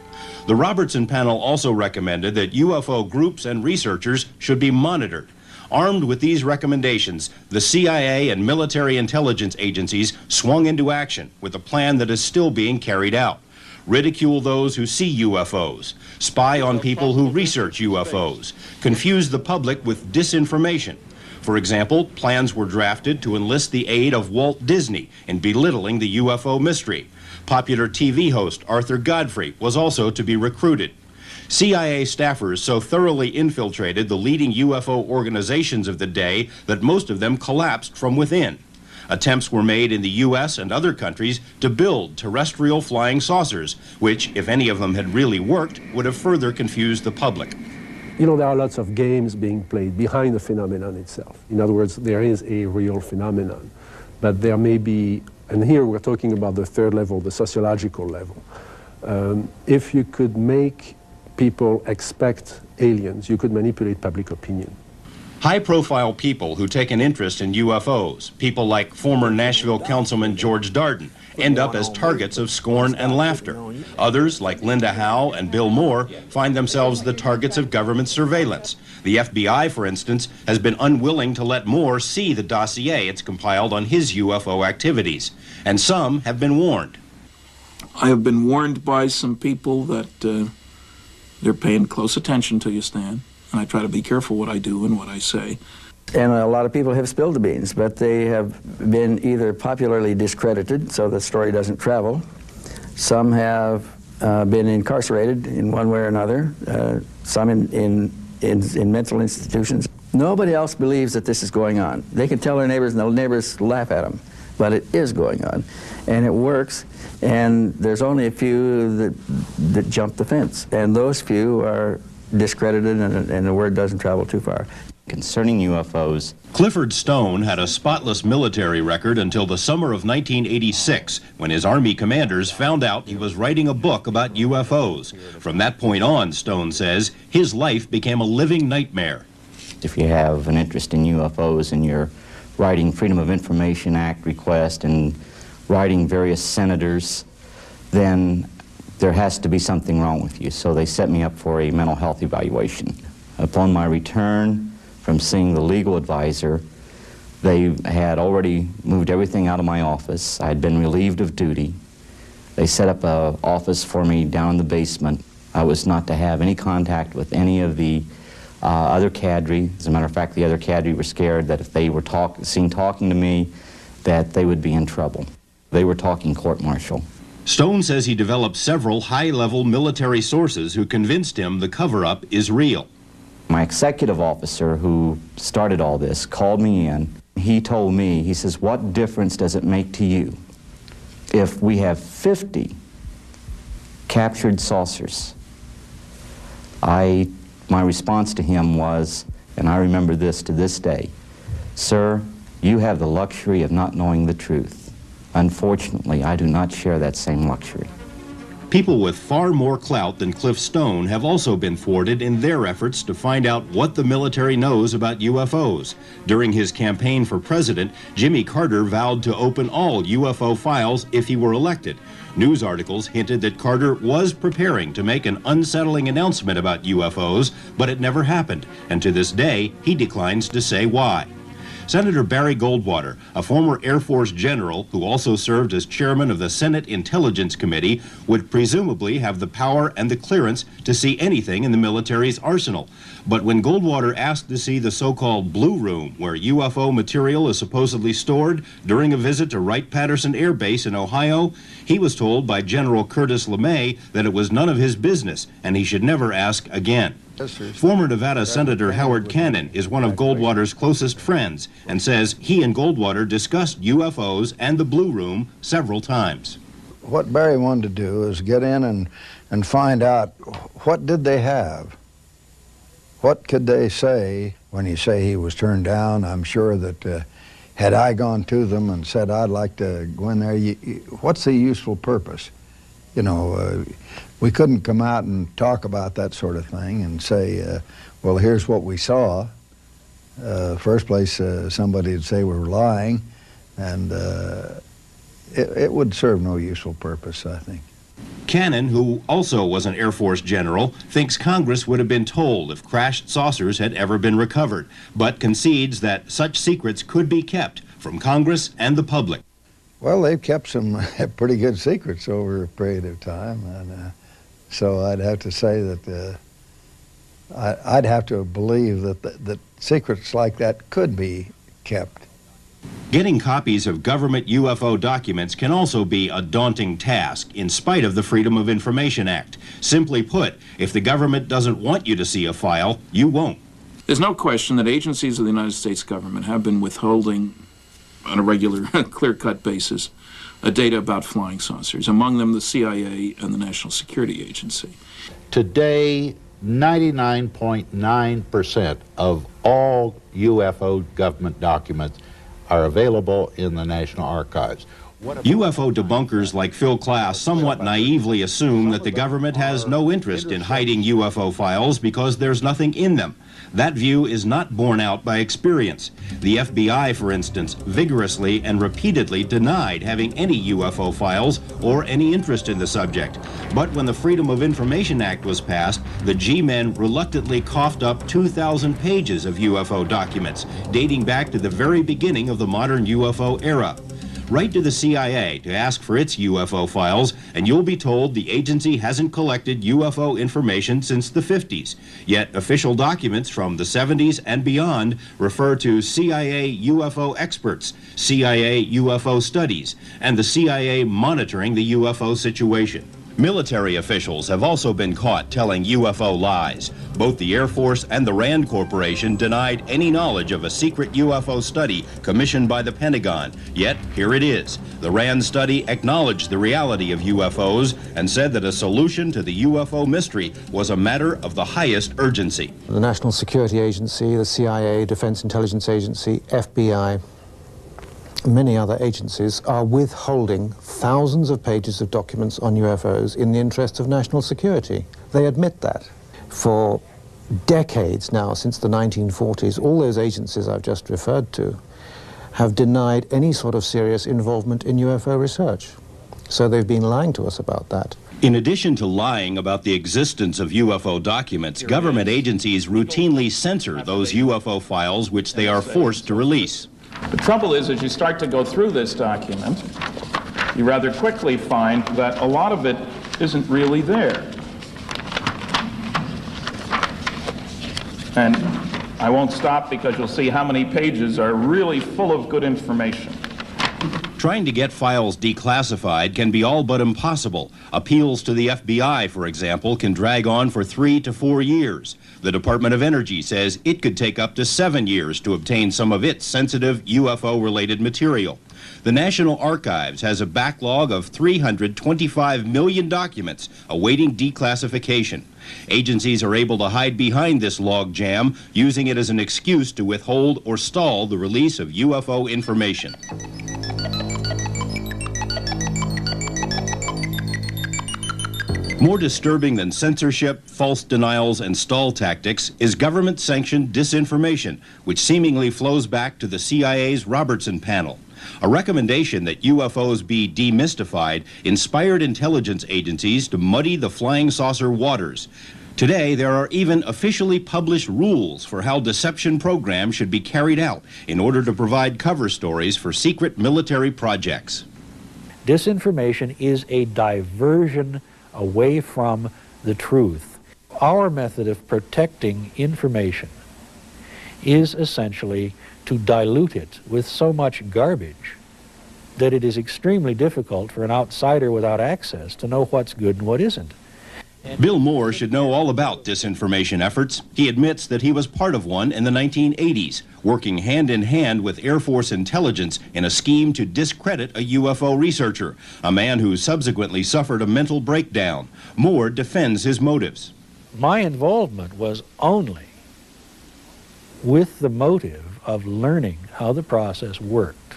The Robertson panel also recommended that UFO groups and researchers should be monitored. Armed with these recommendations, the CIA and military intelligence agencies swung into action with a plan that is still being carried out. Ridicule those who see UFOs, spy on people who research UFOs, confuse the public with disinformation. For example, plans were drafted to enlist the aid of Walt Disney in belittling the UFO mystery. Popular TV host Arthur Godfrey was also to be recruited. CIA staffers so thoroughly infiltrated the leading UFO organizations of the day that most of them collapsed from within. Attempts were made in the U.S. and other countries to build terrestrial flying saucers, which, if any of them had really worked, would have further confused the public. You know, there are lots of games being played behind the phenomenon itself. In other words, there is a real phenomenon, but there may be, and here we're talking about the third level, the sociological level. If you could make people expect aliens, you could manipulate public opinion. High-profile people who take an interest in UFOs, people like former Nashville Councilman George Darden, end up as targets of scorn and laughter. Others, like Linda Howe and Bill Moore, find themselves the targets of government surveillance. The FBI, for instance, has been unwilling to let Moore see the dossier it's compiled on his UFO activities, and some have been warned. I have been warned by some people that they're paying close attention to you, Stan, and I try to be careful what I do and what I say. And a lot of people have spilled the beans, but they have been either popularly discredited, so the story doesn't travel. Some have been incarcerated in one way or another, some in mental institutions. Nobody else believes that this is going on. They can tell their neighbors, and the neighbors laugh at them, but it is going on, and it works. And there's only a few that jump the fence, and those few are discredited, and the word doesn't travel too far. Concerning UFOs, Clifford Stone had a spotless military record until the summer of 1986, when his Army commanders found out he was writing a book about UFOs. From that point on, Stone says, his life became a living nightmare. If you have an interest in UFOs and you're writing Freedom of Information Act request and writing various senators, then there has to be something wrong with you. So they set me up for a mental health evaluation. Upon my return from seeing the legal advisor, they had already moved everything out of my office. I had been relieved of duty. They set up an office for me down in the basement. I was not to have any contact with any of the other cadre. As a matter of fact, the other cadre were scared that if they were seen talking to me, that they would be in trouble. They were talking court-martial. Stone says he developed several high-level military sources who convinced him the cover-up is real. My executive officer who started all this called me in. He told me, he says, what difference does it make to you if we have 50 captured saucers? My response to him was, and I remember this to this day, sir, you have the luxury of not knowing the truth. Unfortunately, I do not share that same luxury. People with far more clout than Cliff Stone have also been thwarted in their efforts to find out what the military knows about UFOs. During his campaign for president, Jimmy Carter vowed to open all UFO files if he were elected. News articles hinted that Carter was preparing to make an unsettling announcement about UFOs, but it never happened, and to this day, he declines to say why. Senator Barry Goldwater, a former Air Force general who also served as chairman of the Senate Intelligence Committee, would presumably have the power and the clearance to see anything in the military's arsenal. But when Goldwater asked to see the so-called Blue Room, where UFO material is supposedly stored, during a visit to Wright-Patterson Air Base in Ohio, he was told by General Curtis LeMay that it was none of his business and he should never ask again. Former Nevada Senator Howard Cannon is one of Goldwater's closest friends and says he and Goldwater discussed UFOs and the Blue Room several times. What Barry wanted to do is get in and find out what did they have. What could they say? When you say he was turned down, I'm sure that had I gone to them and said I'd like to go in there, what's the useful purpose? You know, we couldn't come out and talk about that sort of thing and say, well, here's what we saw. First place, somebody would say we're lying, and it would serve no useful purpose, I think. Cannon, who also was an Air Force general, thinks Congress would have been told if crashed saucers had ever been recovered, but concedes that such secrets could be kept from Congress and the public. Well, they've kept some pretty good secrets over a period of time, and so I'd have to say that I'd have to believe that secrets like that could be kept. Getting copies of government UFO documents can also be a daunting task in spite of the Freedom of Information Act. Simply put, if the government doesn't want you to see a file, you won't. There's no question that agencies of the United States government have been withholding on a regular, clear-cut basis, data about flying saucers, among them the CIA and the National Security Agency. Today, 99.9% of all UFO government documents are available in the National Archives. UFO debunkers like Phil Klass somewhat naively assume that the government has no interest in hiding UFO files because there's nothing in them. That view is not borne out by experience. The FBI, for instance, vigorously and repeatedly denied having any UFO files or any interest in the subject. But when the Freedom of Information Act was passed, the G-men reluctantly coughed up 2,000 pages of UFO documents, dating back to the very beginning of the modern UFO era. Write to the CIA to ask for its UFO files, and you'll be told the agency hasn't collected UFO information since the 50s. Yet official documents from the 70s and beyond refer to CIA UFO experts, CIA UFO studies, and the CIA monitoring the UFO situation. Military officials have also been caught telling UFO lies. Both the Air Force and the RAND Corporation denied any knowledge of a secret UFO study commissioned by the Pentagon. Yet, here it is. The RAND study acknowledged the reality of UFOs and said that a solution to the UFO mystery was a matter of the highest urgency. The National Security Agency, the CIA, Defense Intelligence Agency, FBI, many other agencies are withholding thousands of pages of documents on UFOs in the interest of national security. They admit that. For decades now, since the 1940s, all those agencies I've just referred to have denied any sort of serious involvement in UFO research. So they've been lying to us about that. In addition to lying about the existence of UFO documents, government agencies routinely censor those UFO files which they are forced to release. The trouble is, as you start to go through this document, you rather quickly find that a lot of it isn't really there. And I won't stop because you'll see how many pages are really full of good information. Trying to get files declassified can be all but impossible. Appeals to the FBI, for example, can drag on for 3 to 4 years. The Department of Energy says it could take up to 7 years to obtain some of its sensitive UFO-related material. The National Archives has a backlog of 325 million documents awaiting declassification. Agencies are able to hide behind this log jam, using it as an excuse to withhold or stall the release of UFO information. More disturbing than censorship, false denials, and stall tactics is government-sanctioned disinformation, which seemingly flows back to the CIA's Robertson panel. A recommendation that UFOs be demystified inspired intelligence agencies to muddy the flying saucer waters. Today, there are even officially published rules for how deception programs should be carried out in order to provide cover stories for secret military projects. Disinformation is a diversion away from the truth. Our method of protecting information is essentially to dilute it with so much garbage that it is extremely difficult for an outsider without access to know what's good and what isn't. Bill Moore should know all about disinformation efforts. He admits that he was part of one in the 1980s, working hand in hand with Air Force intelligence in a scheme to discredit a UFO researcher, a man who subsequently suffered a mental breakdown. Moore defends his motives. My involvement was only with the motive of learning how the process worked,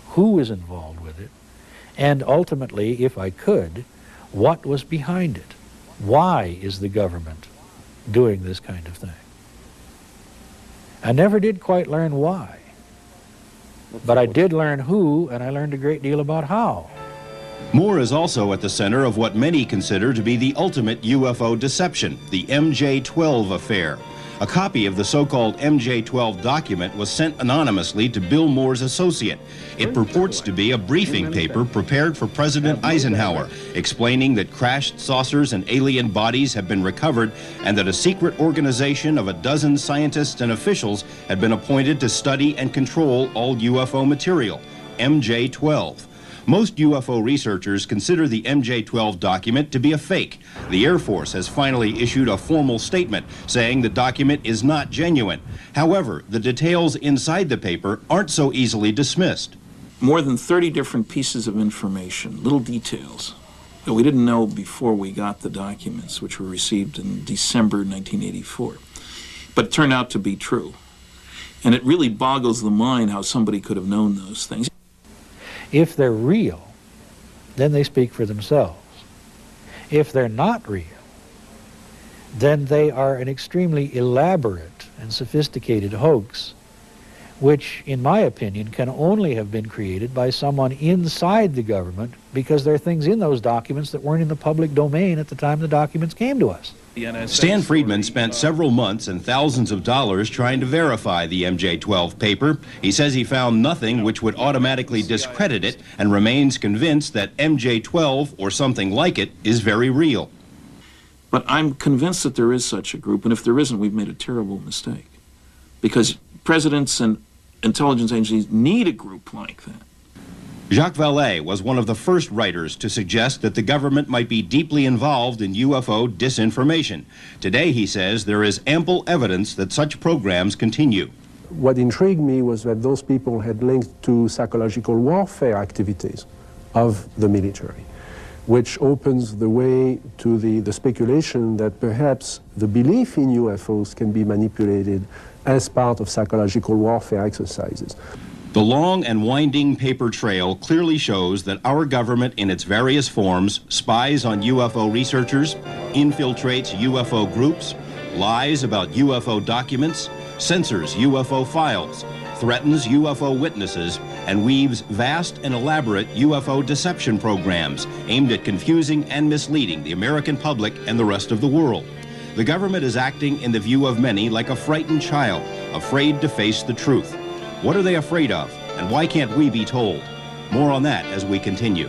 who was involved with it, and ultimately, if I could, what was behind it. Why is the government doing this kind of thing? I never did quite learn why, but I did learn who, and I learned a great deal about how. Moore is also at the center of what many consider to be the ultimate UFO deception, the MJ-12 affair. A copy of the so-called MJ-12 document was sent anonymously to Bill Moore's associate. It purports to be a briefing paper prepared for President Eisenhower, explaining that crashed saucers and alien bodies have been recovered and that a secret organization of a dozen scientists and officials had been appointed to study and control all UFO material, MJ-12. Most UFO researchers consider the MJ-12 document to be a fake. The Air Force has finally issued a formal statement saying the document is not genuine. However, the details inside the paper aren't so easily dismissed. More than 30 different pieces of information, little details, that we didn't know before we got the documents, which were received in December 1984. But it turned out to be true. And it really boggles the mind how somebody could have known those things. If they're real, then they speak for themselves. If they're not real, then they are an extremely elaborate and sophisticated hoax, which, in my opinion, can only have been created by someone inside the government, because there are things in those documents that weren't in the public domain at the time the documents came to us. Stan Friedman spent several months and thousands of dollars trying to verify the MJ-12 paper. He says he found nothing which would automatically discredit it and remains convinced that MJ-12, or something like it, is very real. But I'm convinced that there is such a group, and if there isn't, we've made a terrible mistake. Because presidents and intelligence agencies need a group like that. Jacques Vallée was one of the first writers to suggest that the government might be deeply involved in UFO disinformation. Today, he says, there is ample evidence that such programs continue. What intrigued me was that those people had linked to psychological warfare activities of the military, which opens the way to the speculation that perhaps the belief in UFOs can be manipulated as part of psychological warfare exercises. The long and winding paper trail clearly shows that our government in its various forms spies on UFO researchers, infiltrates UFO groups, lies about UFO documents, censors UFO files, threatens UFO witnesses, and weaves vast and elaborate UFO deception programs aimed at confusing and misleading the American public and the rest of the world. The government is acting in the view of many like a frightened child, afraid to face the truth. What are they afraid of, and why can't we be told? More on that as we continue.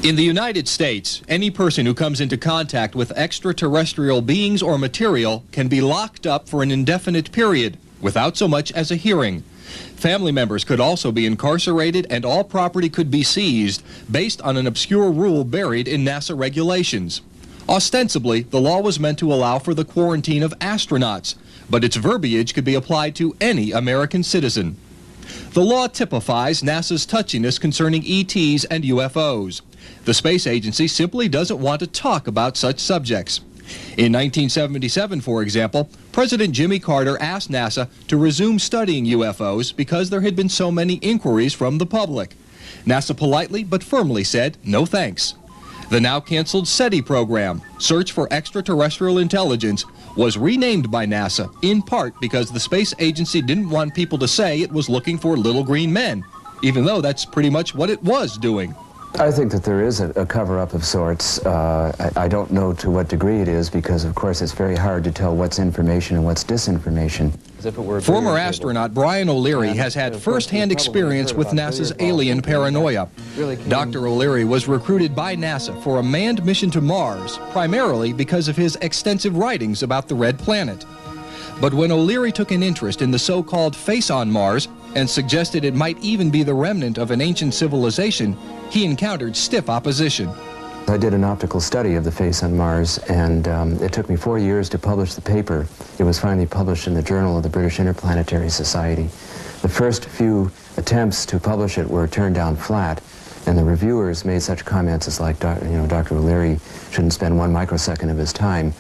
In the United States, any person who comes into contact with extraterrestrial beings or material can be locked up for an indefinite period without so much as a hearing. Family members could also be incarcerated, and all property could be seized based on an obscure rule buried in NASA regulations. Ostensibly, the law was meant to allow for the quarantine of astronauts, but its verbiage could be applied to any American citizen. The law typifies NASA's touchiness concerning ETs and UFOs. The space agency simply doesn't want to talk about such subjects. In 1977, for example, President Jimmy Carter asked NASA to resume studying UFOs because there had been so many inquiries from the public. NASA politely but firmly said, no thanks. The now canceled SETI program, Search for Extraterrestrial Intelligence, was renamed by NASA, in part because the space agency didn't want people to say it was looking for little green men, even though that's pretty much what it was doing. I think that there is a cover-up of sorts. I don't know to what degree it is because, of course, it's very hard to tell what's information and what's disinformation. Former astronaut Brian O'Leary has had first-hand experience with NASA's alien paranoia. Dr. O'Leary was recruited by NASA for a manned mission to Mars, primarily because of his extensive writings about the Red Planet. But when O'Leary took an interest in the so-called face on Mars and suggested it might even be the remnant of an ancient civilization, he encountered stiff opposition. I did an optical study of the face on Mars, and it took me 4 years to publish the paper. It was finally published in the Journal of the British Interplanetary Society. The first few attempts to publish it were turned down flat, and the reviewers made such comments as like, Dr. O'Leary shouldn't spend 1 microsecond of his time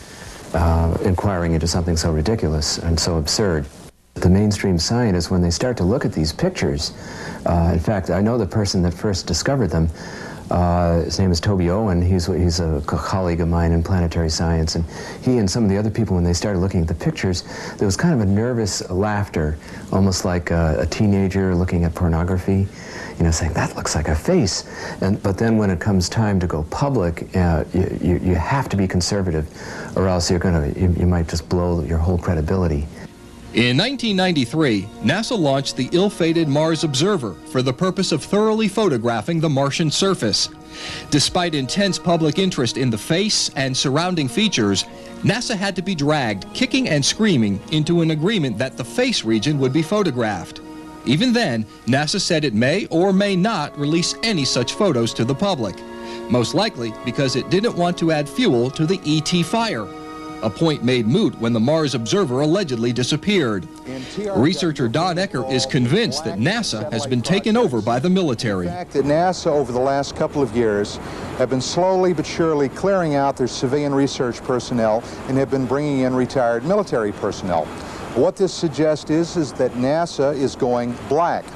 inquiring into something so ridiculous and so absurd. The mainstream scientists, when they start to look at these pictures, in fact, I know the person that first discovered them. His name is Toby Owen. He's a colleague of mine in planetary science, and he and some of the other people, when they started looking at the pictures, there was kind of a nervous laughter, almost like a teenager looking at pornography, saying, that looks like a face. But then when it comes time to go public, you have to be conservative, or else you might just blow your whole credibility. In 1993, NASA launched the ill-fated Mars Observer for the purpose of thoroughly photographing the Martian surface. Despite intense public interest in the face and surrounding features, NASA had to be dragged, kicking and screaming, into an agreement that the face region would be photographed. Even then, NASA said it may or may not release any such photos to the public, most likely because it didn't want to add fuel to the ET fire. A point made moot when the Mars Observer allegedly disappeared. Researcher Don Ecker is convinced that NASA has been taken over by the military. The fact that NASA over the last couple of years have been slowly but surely clearing out their civilian research personnel and have been bringing in retired military personnel. What this suggests is that NASA is going black.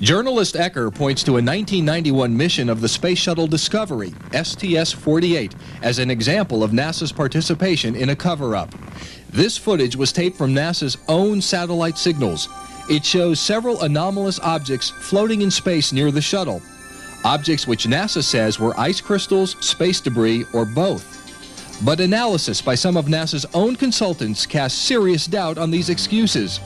Journalist Ecker points to a 1991 mission of the Space Shuttle Discovery, STS-48, as an example of NASA's participation in a cover-up. This footage was taped from NASA's own satellite signals. It shows several anomalous objects floating in space near the shuttle, objects which NASA says were ice crystals, space debris, or both. But analysis by some of NASA's own consultants casts serious doubt on these excuses.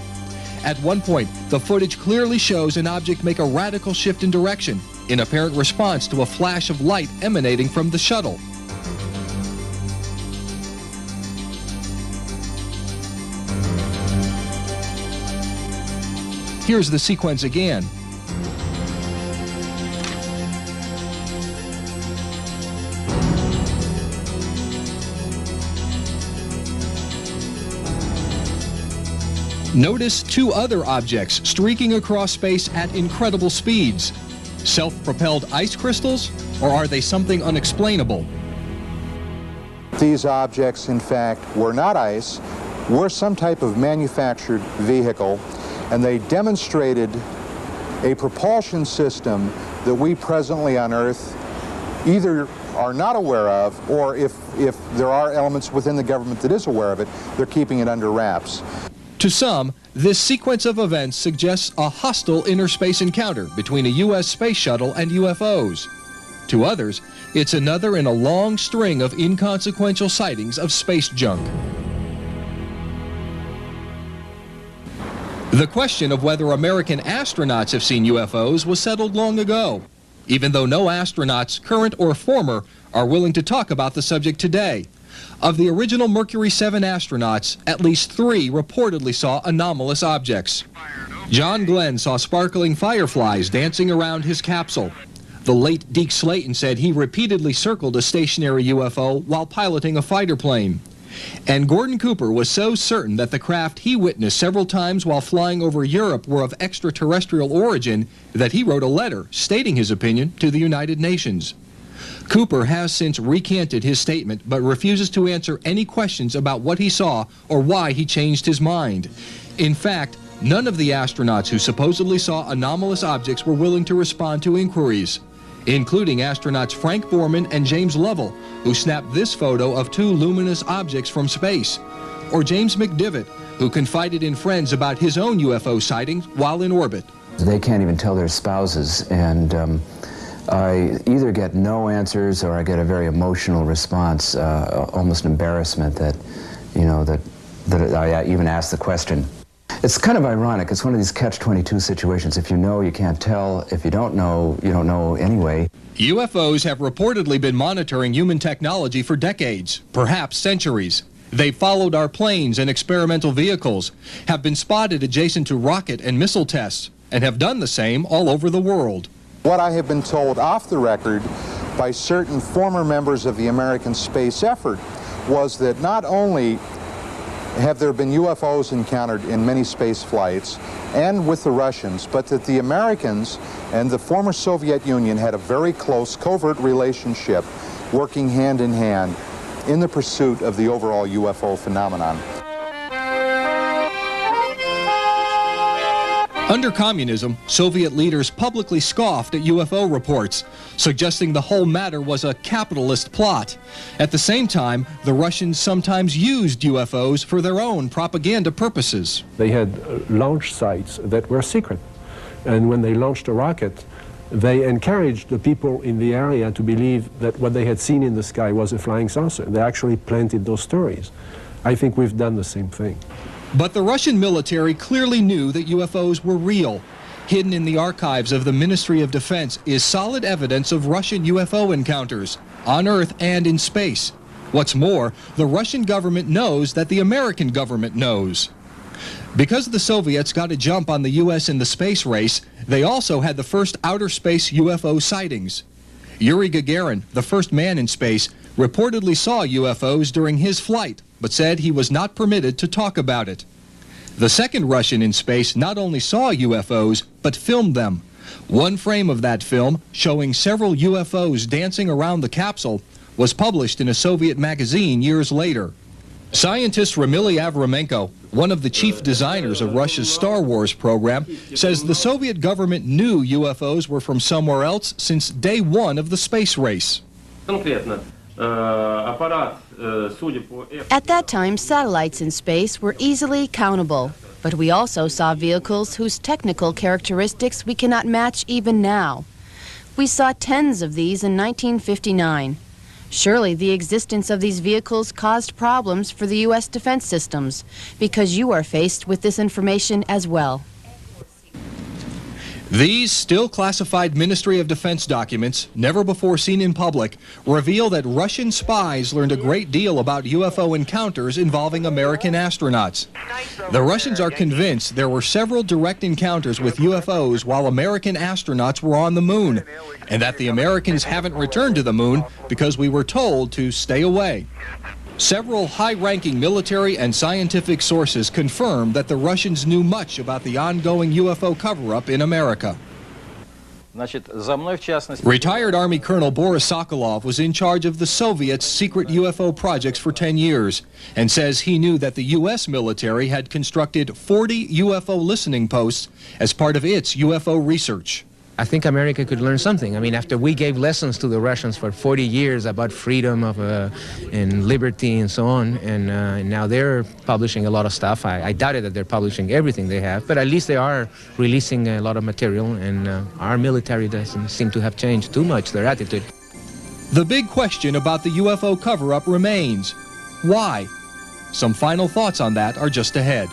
At one point, the footage clearly shows an object make a radical shift in direction, in apparent response to a flash of light emanating from the shuttle. Here's the sequence again. Notice 2 other objects streaking across space at incredible speeds. Self-propelled ice crystals, or are they something unexplainable? These objects, in fact, were not ice, were some type of manufactured vehicle, and they demonstrated a propulsion system that we presently on Earth either are not aware of, or if there are elements within the government that is aware of it, they're keeping it under wraps. To some, this sequence of events suggests a hostile interspace encounter between a U.S. space shuttle and UFOs. To others, it's another in a long string of inconsequential sightings of space junk. The question of whether American astronauts have seen UFOs was settled long ago, even though no astronauts, current or former, are willing to talk about the subject today. Of the original Mercury 7 astronauts, at least 3 reportedly saw anomalous objects. John Glenn saw sparkling fireflies dancing around his capsule. The late Deke Slayton said he repeatedly circled a stationary UFO while piloting a fighter plane. And Gordon Cooper was so certain that the craft he witnessed several times while flying over Europe were of extraterrestrial origin that he wrote a letter stating his opinion to the United Nations. Cooper has since recanted his statement but refuses to answer any questions about what he saw or why he changed his mind. In fact, none of the astronauts who supposedly saw anomalous objects were willing to respond to inquiries, including astronauts Frank Borman and James Lovell, who snapped this photo of 2 luminous objects from space. or James McDivitt, who confided in friends about his own UFO sightings while in orbit. They can't even tell their spouses, and I either get no answers or I get a very emotional response, almost embarrassment that, you know, that I even ask the question. It's kind of ironic. It's one of these catch-22 situations. If you know, you can't tell. If you don't know, you don't know anyway. UFOs have reportedly been monitoring human technology for decades, perhaps centuries. They've followed our planes and experimental vehicles, have been spotted adjacent to rocket and missile tests, and have done the same all over the world. What I have been told off the record by certain former members of the American space effort was that not only have there been UFOs encountered in many space flights and with the Russians, but that the Americans and the former Soviet Union had a very close covert relationship, working hand in hand in the pursuit of the overall UFO phenomenon. Under communism, Soviet leaders publicly scoffed at UFO reports, suggesting the whole matter was a capitalist plot. At the same time, the Russians sometimes used UFOs for their own propaganda purposes. They had launch sites that were secret, and when they launched a rocket, they encouraged the people in the area to believe that what they had seen in the sky was a flying saucer. They actually planted those stories. I think we've done the same thing. But the Russian military clearly knew that UFOs were real. Hidden in the archives of the Ministry of Defense is solid evidence of Russian UFO encounters, on Earth and in space. What's more, the Russian government knows that the American government knows. Because the Soviets got a jump on the U.S. in the space race, they also had the first outer space UFO sightings. Yuri Gagarin, the first man in space, reportedly saw UFOs during his flight, but said he was not permitted to talk about it. The second Russian in space not only saw UFOs, but filmed them. One frame of that film, showing several UFOs dancing around the capsule, was published in a Soviet magazine years later. Scientist Ramily Avramenko, one of the chief designers of Russia's Star Wars program, says the Soviet government knew UFOs were from somewhere else since day one of the space race. At that time, satellites in space were easily countable, but we also saw vehicles whose technical characteristics we cannot match even now. We saw tens of these in 1959. Surely the existence of these vehicles caused problems for the U.S. defense systems, because you are faced with this information as well. These still classified Ministry of Defense documents, never before seen in public, reveal that Russian spies learned a great deal about UFO encounters involving American astronauts. The Russians are convinced there were several direct encounters with UFOs while American astronauts were on the moon, and that the Americans haven't returned to the moon because we were told to stay away. Several high-ranking military and scientific sources confirm that the Russians knew much about the ongoing UFO cover-up in America. Retired Army Colonel Boris Sokolov was in charge of the Soviets' secret UFO projects for 10 years and says he knew that the U.S. military had constructed 40 UFO listening posts as part of its UFO research. I think America could learn something. I mean, after we gave lessons to the Russians for 40 years about freedom and liberty and so on, and now they're publishing a lot of stuff. I doubted that they're publishing everything they have, but at least they are releasing a lot of material, and our military doesn't seem to have changed too much, their attitude. The big question about the UFO cover-up remains. Why? Some final thoughts on that are just ahead.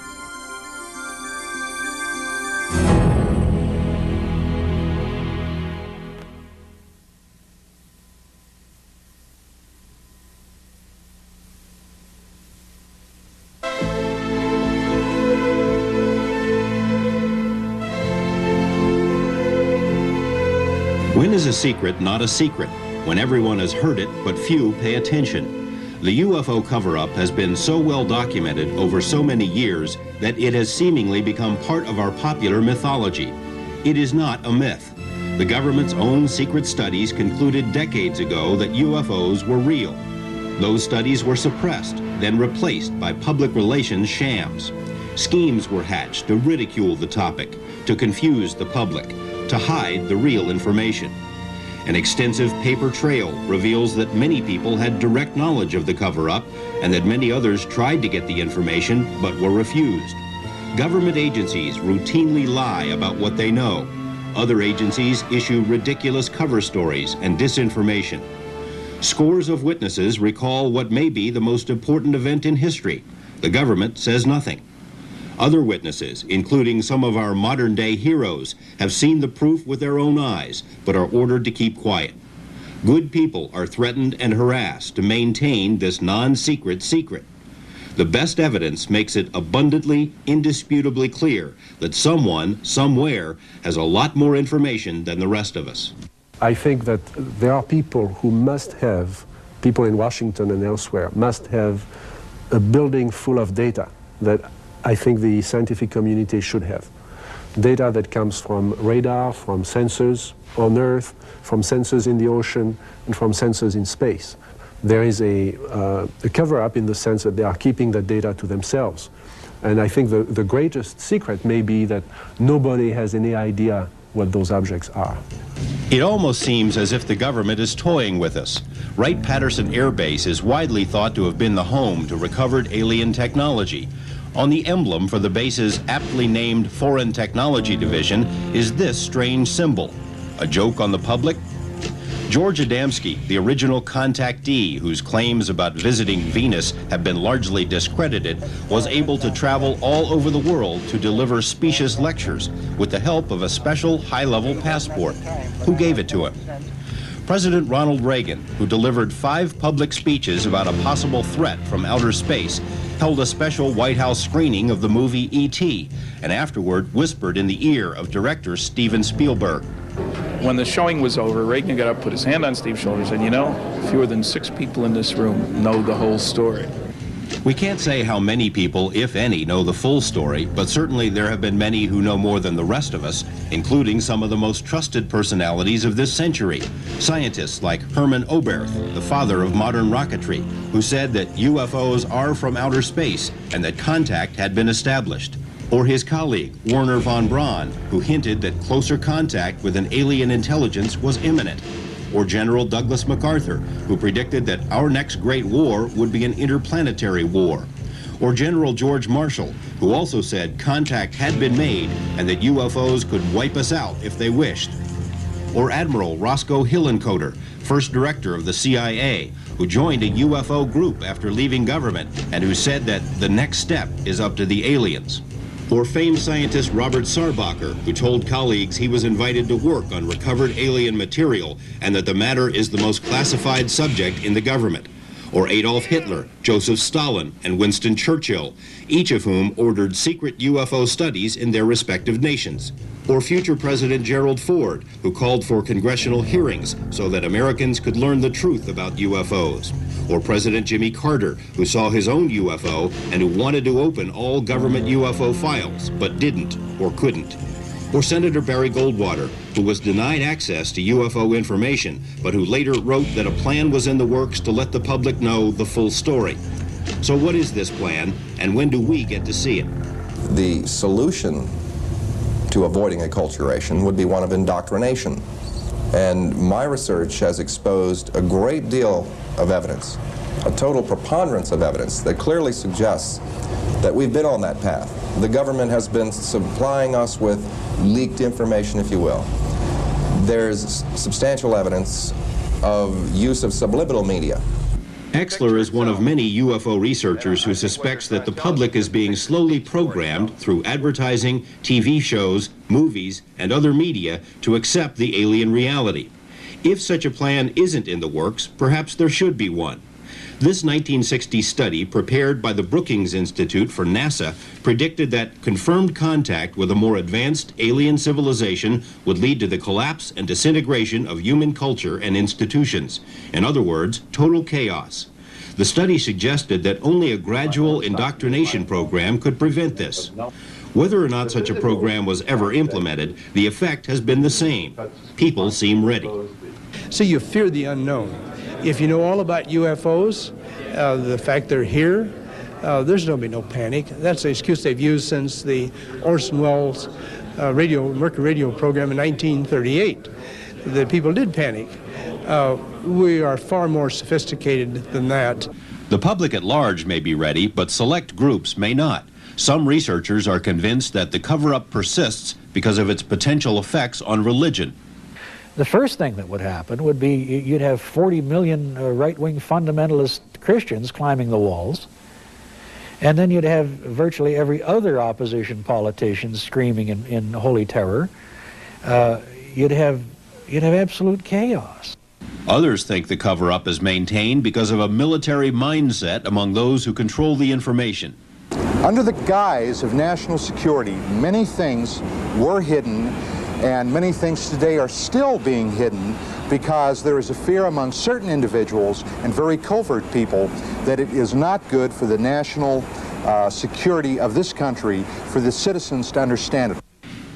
When is a secret not a secret? When everyone has heard it, but few pay attention. The UFO cover-up has been so well documented over so many years that it has seemingly become part of our popular mythology. It is not a myth. The government's own secret studies concluded decades ago that UFOs were real. Those studies were suppressed, then replaced by public relations shams. Schemes were hatched to ridicule the topic, to confuse the public, to hide the real information. An extensive paper trail reveals that many people had direct knowledge of the cover-up and that many others tried to get the information but were refused. Government agencies routinely lie about what they know. Other agencies issue ridiculous cover stories and disinformation. Scores of witnesses recall what may be the most important event in history. The government says nothing. Other witnesses, including some of our modern-day heroes, have seen the proof with their own eyes, but are ordered to keep quiet. Good people are threatened and harassed to maintain this non-secret secret. The best evidence makes it abundantly, indisputably clear that someone, somewhere, has a lot more information than the rest of us. I think that there are people who must have, people in Washington and elsewhere, must have a building full of data that I think the scientific community should have. Data that comes from radar, from sensors on Earth, from sensors in the ocean, and from sensors in space. There is a cover-up in the sense that they are keeping that data to themselves. And I think the greatest secret may be that nobody has any idea what those objects are. It almost seems as if the government is toying with us. Wright-Patterson Air Base is widely thought to have been the home to recovered alien technology. On the emblem for the base's aptly named Foreign Technology Division is this strange symbol. A joke on the public? George Adamski, the original contactee whose claims about visiting Venus have been largely discredited, was able to travel all over the world to deliver specious lectures with the help of a special high-level passport. Who gave it to him? President Ronald Reagan, who delivered 5 public speeches about a possible threat from outer space, held a special White House screening of the movie E.T. and afterward whispered in the ear of director Steven Spielberg. When the showing was over, Reagan got up, put his hand on Steve's shoulder, and said, "You know, fewer than 6 people in this room know the whole story." We can't say how many people, if any, know the full story, but certainly there have been many who know more than the rest of us, including some of the most trusted personalities of this century. Scientists like Hermann Oberth, the father of modern rocketry, who said that UFOs are from outer space and that contact had been established. Or his colleague, Werner von Braun, who hinted that closer contact with an alien intelligence was imminent. Or General Douglas MacArthur, who predicted that our next great war would be an interplanetary war. Or General George Marshall, who also said contact had been made and that UFOs could wipe us out if they wished. Or Admiral Roscoe Hillenkoetter, first director of the CIA, who joined a UFO group after leaving government and who said that the next step is up to the aliens. Or famed scientist Robert Sarbacher, who told colleagues he was invited to work on recovered alien material and that the matter is the most classified subject in the government. Or Adolf Hitler, Joseph Stalin, and Winston Churchill, each of whom ordered secret UFO studies in their respective nations. Or future President Gerald Ford, who called for congressional hearings so that Americans could learn the truth about UFOs. Or President Jimmy Carter, who saw his own UFO and who wanted to open all government UFO files, but didn't or couldn't. Or Senator Barry Goldwater, who was denied access to UFO information, but who later wrote that a plan was in the works to let the public know the full story. So what is this plan, and when do we get to see it? The solution to avoiding acculturation would be one of indoctrination. And my research has exposed a great deal of evidence, a total preponderance of evidence that clearly suggests that we've been on that path. The government has been supplying us with leaked information, if you will. There's substantial evidence of use of subliminal media. Exler is one of many UFO researchers who suspects that the public is being slowly programmed through advertising, TV shows, movies, and other media to accept the alien reality. If such a plan isn't in the works, perhaps there should be one. This 1960 study, prepared by the Brookings Institute for NASA, predicted that confirmed contact with a more advanced alien civilization would lead to the collapse and disintegration of human culture and institutions. In other words, total chaos. The study suggested that only a gradual indoctrination program could prevent this. Whether or not such a program was ever implemented, the effect has been the same. People seem ready. So you fear the unknown. If you know all about UFOs, the fact they're here, there's going to be no panic. That's the excuse they've used since the Orson Welles Mercury radio program in 1938. that people did panic. We are far more sophisticated than that. The public at large may be ready, but select groups may not. Some researchers are convinced that the cover-up persists because of its potential effects on religion. The first thing that would happen would be you'd have 40 million right-wing fundamentalist Christians climbing the walls, and then you'd have virtually every other opposition politician screaming in holy terror. You'd have absolute chaos. Others think the cover-up is maintained because of a military mindset among those who control the information. Under the guise of national security, many things were hidden, and many things today are still being hidden because there is a fear among certain individuals and very covert people that it is not good for the national security of this country for the citizens to understand it.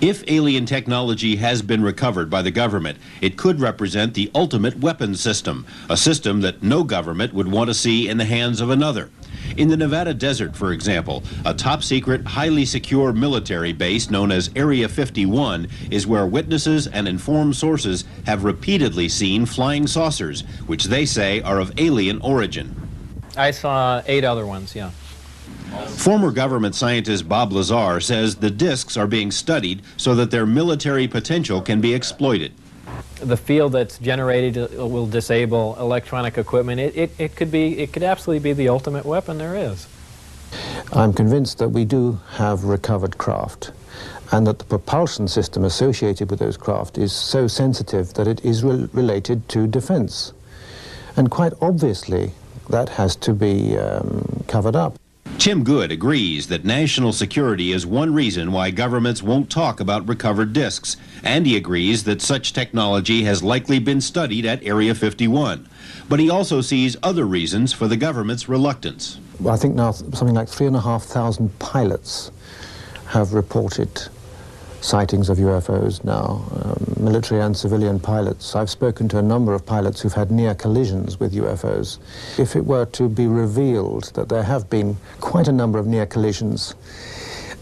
If alien technology has been recovered by the government, it could represent the ultimate weapons system, a system that no government would want to see in the hands of another. In the Nevada desert, for example, a top-secret, highly secure military base known as Area 51 is where witnesses and informed sources have repeatedly seen flying saucers, which they say are of alien origin. I saw 8 other ones, yeah. Former government scientist Bob Lazar says the discs are being studied so that their military potential can be exploited. The field that's generated will disable electronic equipment. It could absolutely be the ultimate weapon there is. I'm convinced that we do have recovered craft, and that the propulsion system associated with those craft is so sensitive that it is related to defense. And quite obviously, that has to be covered up. Tim Good agrees that national security is one reason why governments won't talk about recovered discs, and he agrees that such technology has likely been studied at Area 51. But he also sees other reasons for the government's reluctance. I think now something like 3,500 pilots have reported sightings of UFOs now, military and civilian pilots. I've spoken to a number of pilots who've had near collisions with UFOs. If it were to be revealed that there have been quite a number of near collisions,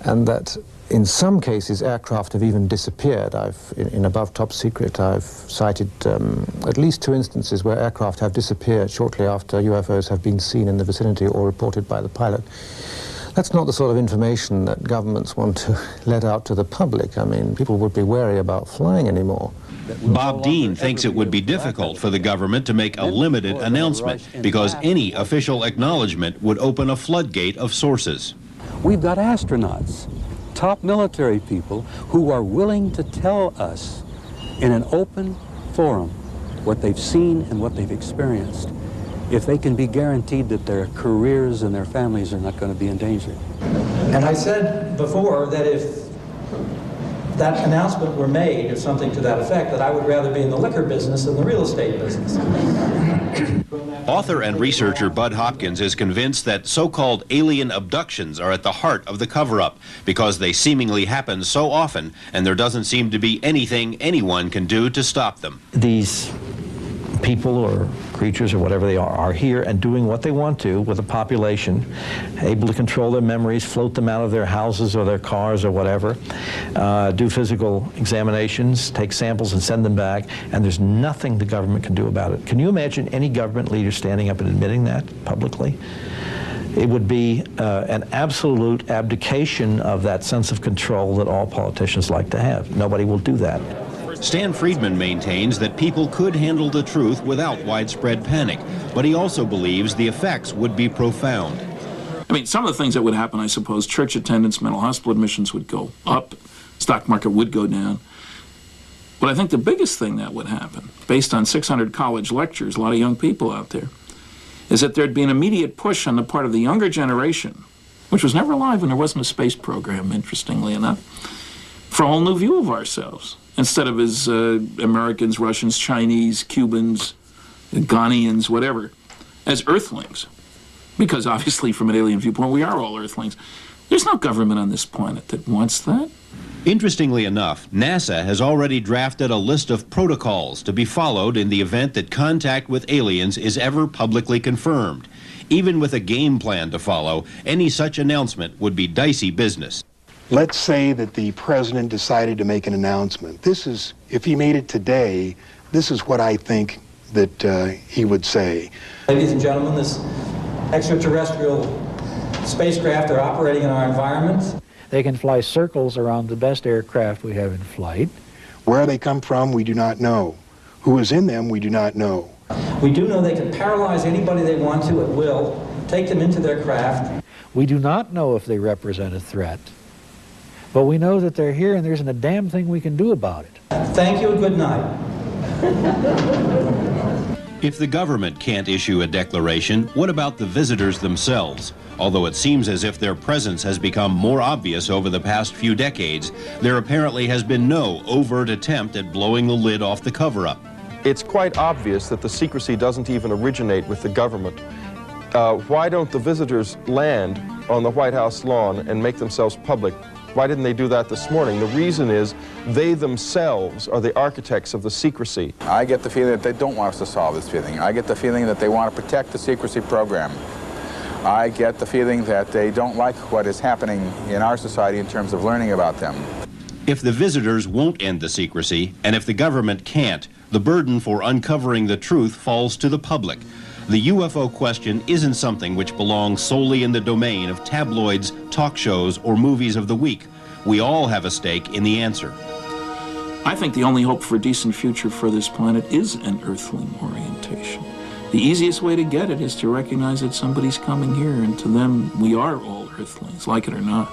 and that in some cases aircraft have even disappeared, in Above Top Secret, I've cited at least 2 instances where aircraft have disappeared shortly after UFOs have been seen in the vicinity or reported by the pilot. That's not the sort of information that governments want to let out to the public. I mean, people would be wary about flying anymore. Bob Dean thinks it would be difficult for the government to make a limited announcement because any official acknowledgement would open a floodgate of sources. We've got astronauts, top military people, who are willing to tell us in an open forum what they've seen and what they've experienced, if they can be guaranteed that their careers and their families are not going to be in danger. And I said before that if that announcement were made, or something to that effect, that I would rather be in the liquor business than the real estate business. Author and researcher Bud Hopkins is convinced that so-called alien abductions are at the heart of the cover-up because they seemingly happen so often and there doesn't seem to be anything anyone can do to stop them. These people or creatures or whatever they are here and doing what they want to with a population, able to control their memories, float them out of their houses or their cars or whatever, do physical examinations, take samples and send them back, and there's nothing the government can do about it. Can you imagine any government leader standing up and admitting that publicly? It would be an absolute abdication of that sense of control that all politicians like to have. Nobody will do that. Stan Friedman maintains that people could handle the truth without widespread panic, but he also believes the effects would be profound. I mean, some of the things that would happen, I suppose, church attendance, mental hospital admissions would go up, stock market would go down. But I think the biggest thing that would happen, based on 600 college lectures, a lot of young people out there, is that there'd be an immediate push on the part of the younger generation, which was never alive when there wasn't a space program, interestingly enough, for a whole new view of ourselves. Instead of as Americans, Russians, Chinese, Cubans, Ghanaians, whatever, as earthlings. Because obviously from an alien viewpoint, we are all earthlings. There's no government on this planet that wants that. Interestingly enough, NASA has already drafted a list of protocols to be followed in the event that contact with aliens is ever publicly confirmed. Even with a game plan to follow, any such announcement would be dicey business. Let's say that the president decided to make an announcement. This is, if he made it today, this is what I think that he would say. Ladies and gentlemen, this extraterrestrial spacecraft are operating in our environment. They can fly circles around the best aircraft we have in flight. Where they come from, we do not know. Who is in them, we do not know. We do know they can paralyze anybody they want to at will, take them into their craft. We do not know if they represent a threat, but we know that they're here and there isn't a damn thing we can do about it. Thank you and good night. If the government can't issue a declaration, what about the visitors themselves? Although it seems as if their presence has become more obvious over the past few decades, there apparently has been no overt attempt at blowing the lid off the cover-up. It's quite obvious that the secrecy doesn't even originate with the government. Why don't the visitors land on the White House lawn and make themselves public? Why didn't they do that this morning? The reason is they themselves are the architects of the secrecy. I get the feeling that they don't want us to solve this feeling. I get the feeling that they want to protect the secrecy program. I get the feeling that they don't like what is happening in our society in terms of learning about them. If the visitors won't end the secrecy, and if the government can't, the burden for uncovering the truth falls to the public. The UFO question isn't something which belongs solely in the domain of tabloids, talk shows, or movies of the week. We all have a stake in the answer. I think the only hope for a decent future for this planet is an earthling orientation. The easiest way to get it is to recognize that somebody's coming here, and to them, we are all earthlings, like it or not.